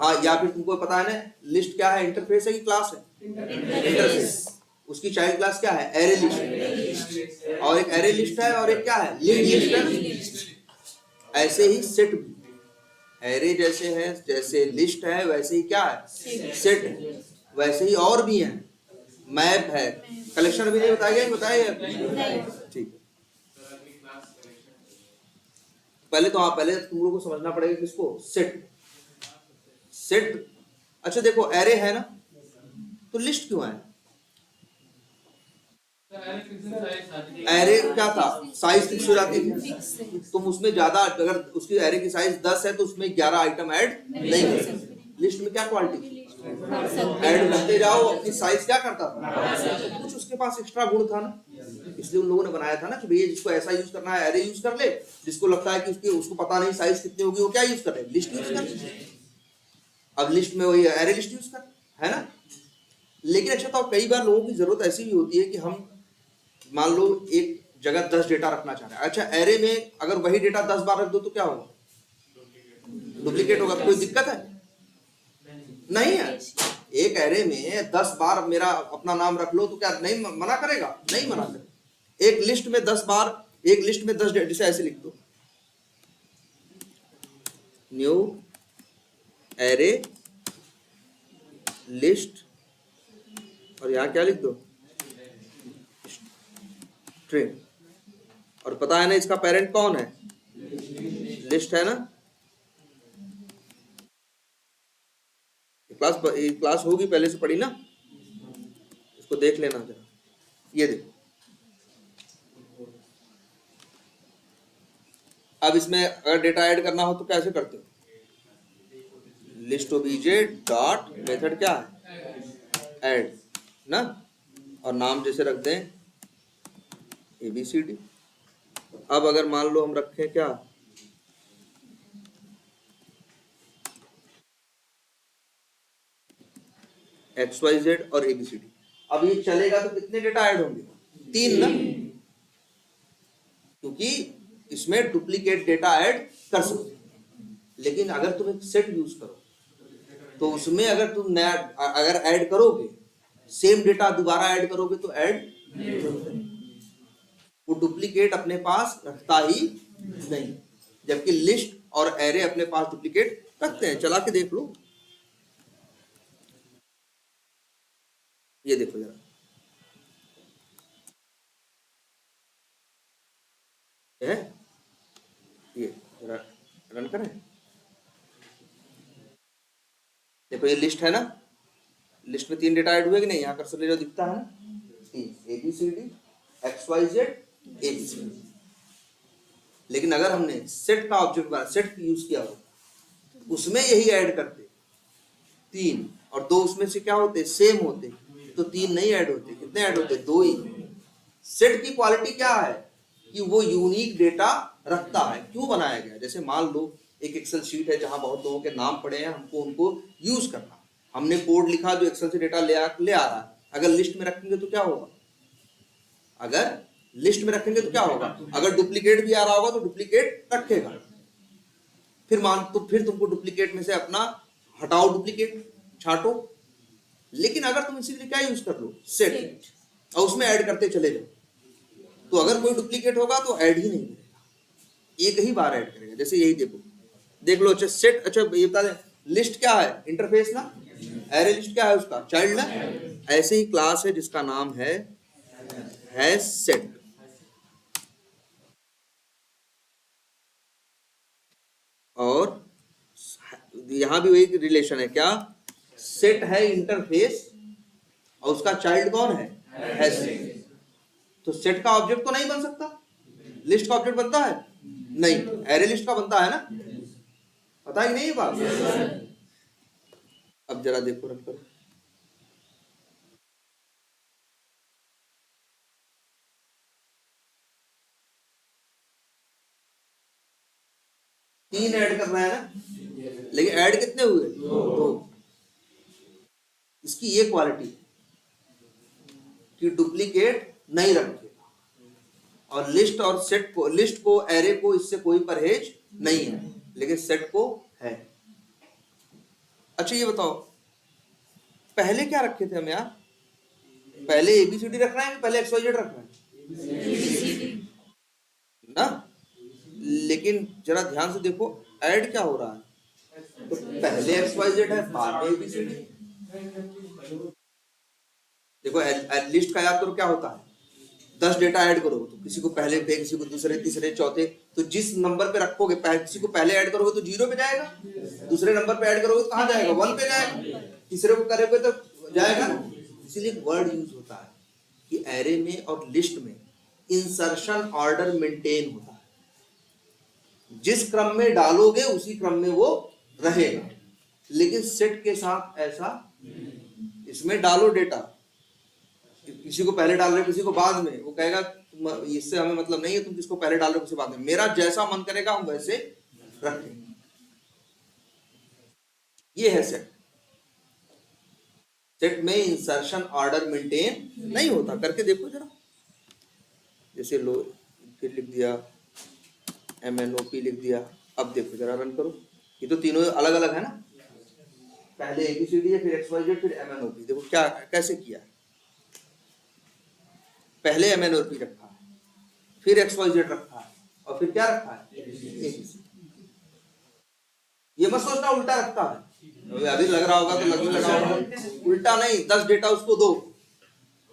Speaker 1: हाँ, या फिर तुमको पता है ना लिस्ट क्या है, इंटरफेस है कि क्लास है, इंटरफेस। उसकी चाइल्ड क्लास क्या है, एरे लिस्ट, और एक एरे लिस्ट है और एक क्या है, लिंक्ड लिस्ट है। ऐसे ही सेट भी एरे जैसे है, जैसे लिस्ट है वैसे ही क्या है, सेट है। वैसे ही और भी है, मैप है, कलेक्शन भी नहीं बताया गया, बताया ठीक है। पहले तो आप पहले तुम लोगों को समझना पड़ेगा किसको, सेट। सेट अच्छा देखो एरे है ना, तो लिस्ट क्यों है, एरे क्या था, साइज फिक्स हो जाती थी, तुम उसमें ज्यादा अगर उसकी एरे की साइज 10 है तो उसमें 11 आइटम ऐड नहीं कर सकते। लिस्ट में क्या क्वालिटी, ऐड करते जाओ, अपनी साइज क्या करता था, कुछ उसके पास एक्स्ट्रा गुण था ना, इसलिए उन लोगों ने बनाया था ना कि भैया जिसको ऐसा यूज करना है एरे यूज कर ले, जिसको लगता है कि उसको पता नहीं साइज कितनी होगी वो क्या यूज कर ले, लिस्ट यूज कर। अब लिस्ट में वही एरे लिस्ट यूज कर, है ना। लेकिन अच्छा तो कई बार लोगों की जरूरत ऐसी भी होती है कि हम मान लो एक जगह 10 डेटा रखना चाह रहे हैं, अच्छा एरे में अगर वही डेटा 10 बार रख दो तो क्या होगा, डुप्लीकेट होगा, कोई दिक्कत है, नहीं है। एक एरे में 10 बार मेरा अपना नाम रख लो तो क्या नहीं मना करेगा, नहीं मना करेगा। एक लिस्ट में 10 बार, एक लिस्ट में 10 जैसे ऐसे लिख दो, न्यू एरे लिस्ट, और यहां क्या लिख दो, स्ट्रिंग, और पता है ना इसका पेरेंट कौन है, लिस्ट है ना। क्लास होगी पहले से पढ़ी ना, इसको देख लेना जरा। ये देखो अब इसमें अगर डेटा ऐड करना हो तो कैसे करते हो, लिस्ट ओबीजे डॉट मेथड क्या है, ऐड ना, और नाम जैसे रख दें ABCD। अब अगर मान लो हम रखें क्या, XYZ और ABCD, अब ये चलेगा तो कितने डेटा ऐड होंगे, 3 ना, क्योंकि इसमें डुप्लीकेट डेटा ऐड कर सकते हैं। लेकिन अगर तुम एक सेट यूज करो तो उसमें अगर तुम नया अगर ऐड करोगे, सेम डेटा दोबारा ऐड करोगे तो ऐड वो डुप्लीकेट अपने पास रखता ही नहीं, जबकि लिस्ट और एरे अपने पास डुप्लीकेट रखते हैं। चला के देख लो, ये देखो जरा, है ये जरा रन करें, देखो ये लिस्ट है ना, लिस्ट में 3 डेटा ऐड हुए कि नहीं, यहाँ कर्सर ले जो दिखता है ना 3, ABCD XYZ ABCD। लेकिन अगर हमने सेट का ऑब्जेक्ट बना, सेट यूज किया हो, उसमें यही ऐड करते 3 और 2 उसमें से क्या होते, सेम होते, तो 3 नहीं ऐड होते, कितने ऐड होते, 2 ही। सेट की क्वालिटी क्या है कि वो यूनिक डेटा रखता है। क्यों बनाया गया, जैसे मान लो एक एक्सेल शीट है जहां बहुत लोगों के नाम पड़े हैं, हमको उनको यूज करना, हमने कोड लिखा जो एक्सेल से डेटा ले आ रहा है, अगर लिस्ट में रखेंगे तो क्या होगा, अगर लिस्ट में रखेंगे तो क्या होगा, अगर डुप्लीकेट भी आ रहा होगा तो डुप्लीकेट रखेगा, फिर तुमको डुप्लीकेट में से अपना हटाओ, डुप्लीकेट छांटो। लेकिन अगर तुम इसीलिए क्या यूज कर लो, सेट, और उसमें ऐड करते चले जाओ, तो अगर कोई डुप्लीकेट होगा तो ऐड ही नहीं करेगा, एक ही बार ऐड करेगा। जैसे यही देखो, देख लो, अच्छा सेट, अच्छा ये बता दें लिस्ट क्या है, इंटरफेस ना, एरे लिस्ट क्या है, उसका चाइल्ड ना, ऐसे ही क्लास है जिसका नाम है सेट। और यहां भी वही रिलेशन है, क्या, सेट है इंटरफेस और उसका चाइल्ड कौन है सेट। तो सेट का ऑब्जेक्ट तो नहीं बन सकता, लिस्ट का ऑब्जेक्ट बनता है नहीं, एरे लिस्ट का बनता है ना, पता ही नहीं है बात। अब जरा देखो, रन करो, तीन ऐड करना है ना, लेकिन ऐड कितने हुए? 2। इसकी ये क्वालिटी कि डुप्लीकेट नहीं रखेगा, और लिस्ट और सेट को, लिस्ट को, एरे को इससे कोई परहेज नहीं है, लेकिन सेट को है। अच्छा ये बताओ, पहले क्या रखे थे हम यार? पहले एबीसीडी रखना है कि पहले XYZ रखना है ना? लेकिन जरा ध्यान से देखो, ऐड क्या हो रहा है? तो पहले XYZ है, बाद में ABCD। देखो लिस्ट का याद करो क्या होता है, 10 डेटा ऐड करो तो किसी को पहले पे, किसी को दूसरे, तीसरे, चौथे, तो जिस नंबर पे रखोगे, किसी को पहले ऐड करोगे तो 0 पे जाएगा, दूसरे नंबर पे ऐड करोगे तो कहाँ जाएगा? 1 पे जाएगा, तीसरे को करोगे तो जाएगा ना। इसीलिए वर्ड यूज होता है कि एरे में और लिस्ट में इंसर्शन ऑर्डर मेंटेन होता है, जिस क्रम में डालोगे उसी क्रम में वो रहेगा। लेकिन सेट के साथ ऐसा, इसमें डालो डेटा, किसी को पहले डाल रहे हो किसी को बाद में, वो कहेगा इससे हमें मतलब नहीं है तुम किसको पहले डाल रहे हो किसी बाद में, मेरा जैसा मन करेगा हम वैसे रखेंगे। ये है सेट। सेट में इंसर्शन ऑर्डर मेंटेन नहीं होता। करके देखो जरा, जैसे लो फिर लिख दिया, MNOP लिख दिया, अब देखो जरा रन करो, ये तो तीनों अलग अलग है ना, पहले ABCD है, फिर XYZ, फिर MNOP। देखो क्या कैसे किया, पहले MNOP रखा है, फिर XYZ रखा है, और फिर क्या रखा है? ABCD। ये मत सोचना उल्टा रखता है, अभी लग रहा होगा तो लगने लगा होगा, उल्टा नहीं, 10 डेटा उसको दो,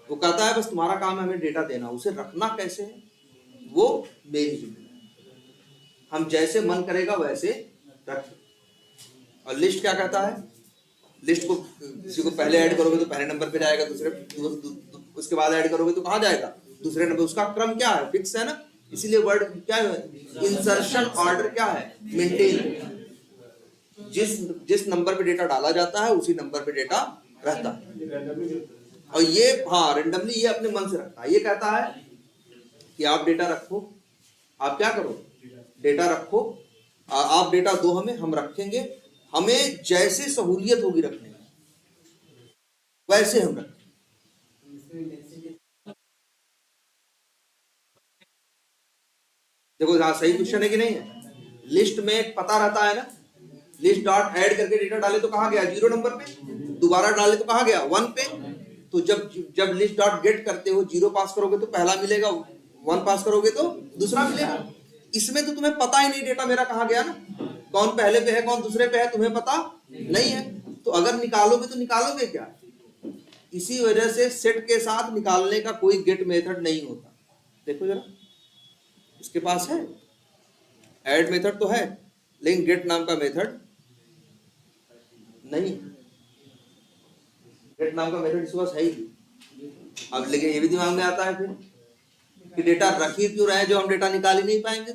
Speaker 1: वो कहता है बस तुम्हारा काम है हमें डेटा देना, उसे रखना कैसे है वो मेरी जिम्मेदारी, हम जैसे मन करेगा वैसे रखें। और लिस्ट क्या कहता है? लिस्ट को किसी को पहले ऐड करोगे तो पहले नंबर पे जाएगा, दूसरे उसके बाद ऐड करोगे तो कहाँ जाएगा? दूसरे नंबर। उसका क्रम क्या है? फिक्स है ना। इसीलिए वर्ड क्या है? इंसर्शन ऑर्डर क्या है? मेंटेन। जिस नंबर पे डेटा डाला जाता है उसी नंबर पे डेटा रहता है। और ये हाँ रेंडमली ये अपने मन से रखता है। ये कहता है कि आप डेटा रखो, आप क्या करो? डेटा रखो, आप डेटा दो हमें, हम रखेंगे, हमें जैसे सहूलियत होगी रखने में वैसे हम रखेंगे। देखो यहाँ सही क्वेश्चन है कि नहीं है? लिस्ट में एक पता रहता है ना, लिस्ट डॉट ऐड करके डेटा डाले तो कहाँ गया? 0 नंबर पे। दोबारा डाले तो कहाँ गया? 1 पे। तो जब लिस्ट डॉट गेट करते हो 0 पास करोगे तो पहला मिलेगा, 1 पास करोगे तो दूसरा मिलेगा। इसमें तो तुम्हें पता ही नहीं डेटा मेरा कहाँ गया ना, कौन पहले पे है कौन दूसरे पे है, तुम्हें पता नहीं है। तो अगर निकालोगे तो निकालोगे क्या? इसी वजह से सेट के साथ निकालने का कोई गेट मेथड नहीं होता। देखो जरा, इसके पास है ऐड मेथड तो है, लेकिन गेट नाम का मेथड नहीं। गेट नाम का मेथड इसके पास है ही। अब लेकिन ये भी दिमाग में आता है फिर कि डेटा रख ही क्यों रहे जो हम डेटा निकाल ही नहीं पाएंगे,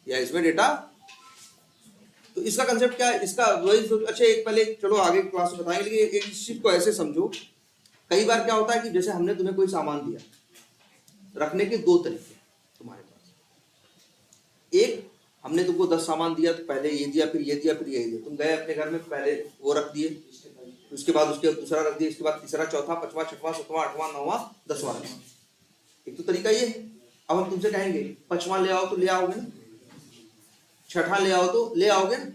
Speaker 1: या इसमें डेटा। तो इसका कंसेप्ट क्या है? इसका वही अच्छा एक पहले चलो आगे क्लास में बताएंगे, लेकिन एक चीज को ऐसे समझो। कई बार क्या होता है कि जैसे हमने तुम्हें कोई सामान दिया, रखने के 2 तरीके तुम्हारे पास। एक, हमने तुमको 10 सामान दिया तो पहले ये दिया, फिर ये दिया, फिर ये दिया। तुम गए अपने घर में, पहले वो रख दिए, उसके बाद उसके दूसरा रख दिया, इसके बाद तीसरा, चौथा, 5वां, 6वां, 7वां, 8वां, 9वां, 10वां। एक तो तरीका ये है। अब हम तुमसे कहेंगे 5वां ले आओ तो ले आओगे ना, 6ठा ले आओ तो ले आओगे ना।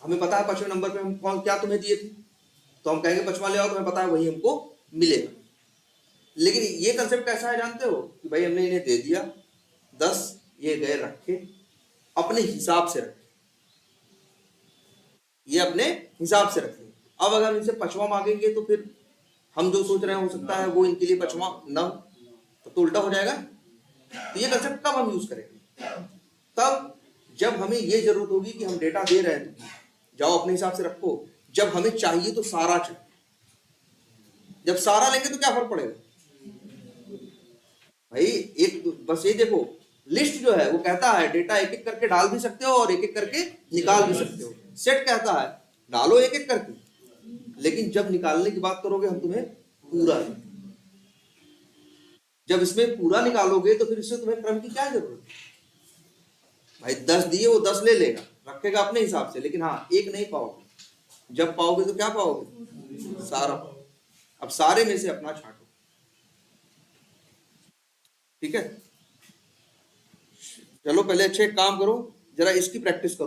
Speaker 1: हमें पता है 5वें नंबर पे हम कौन क्या तुम्हें दिए थे, तो हम कहेंगे 5वां ले आओ, तुम्हें पता है वही हमको मिलेगा। लेकिन ये कंसेप्ट कैसा है जानते हो कि भाई हमने इन्हें दे दिया 10, ये गए रखे, अपने हिसाब से रखे, ये अपने हिसाब से रखे। अब अगर इनसे 5वां मांगेंगे तो फिर हम जो सोच रहे हैं हो सकता है वो इनके लिए 5वां न, तो उल्टा हो जाएगा। तो ये कंसेप्ट कब हम यूज करेंगे? तब जब हमें ये जरूरत होगी कि हम डेटा दे रहे हैं, जाओ अपने हिसाब से रखो। जब हमें चाहिए तो सारा चाहिए। जब सारा लेंगे तो क्या फर्क पड़ेगा भाई? एक बस ये देखो, लिस्ट जो है वो कहता है डेटा एक एक करके डाल भी सकते हो और एक एक करके निकाल भी सकते हो। सेट कहता है डालो एक एक करके, लेकिन जब निकालने की बात करोगे हम तुम्हें पूरा देंगे। जब इसमें पूरा निकालोगे तो फिर इससे तुम्हें क्रम की क्या जरूरत है भाई? 10 दिए वो 10 ले लेगा, रखेगा अपने हिसाब से, लेकिन हाँ एक नहीं पाओगे। जब पाओगे तो क्या पाओगे? सारा। अब सारे में से अपना छांटो, ठीक है। चलो पहले अच्छे एक काम करो, जरा इसकी प्रैक्टिस करो।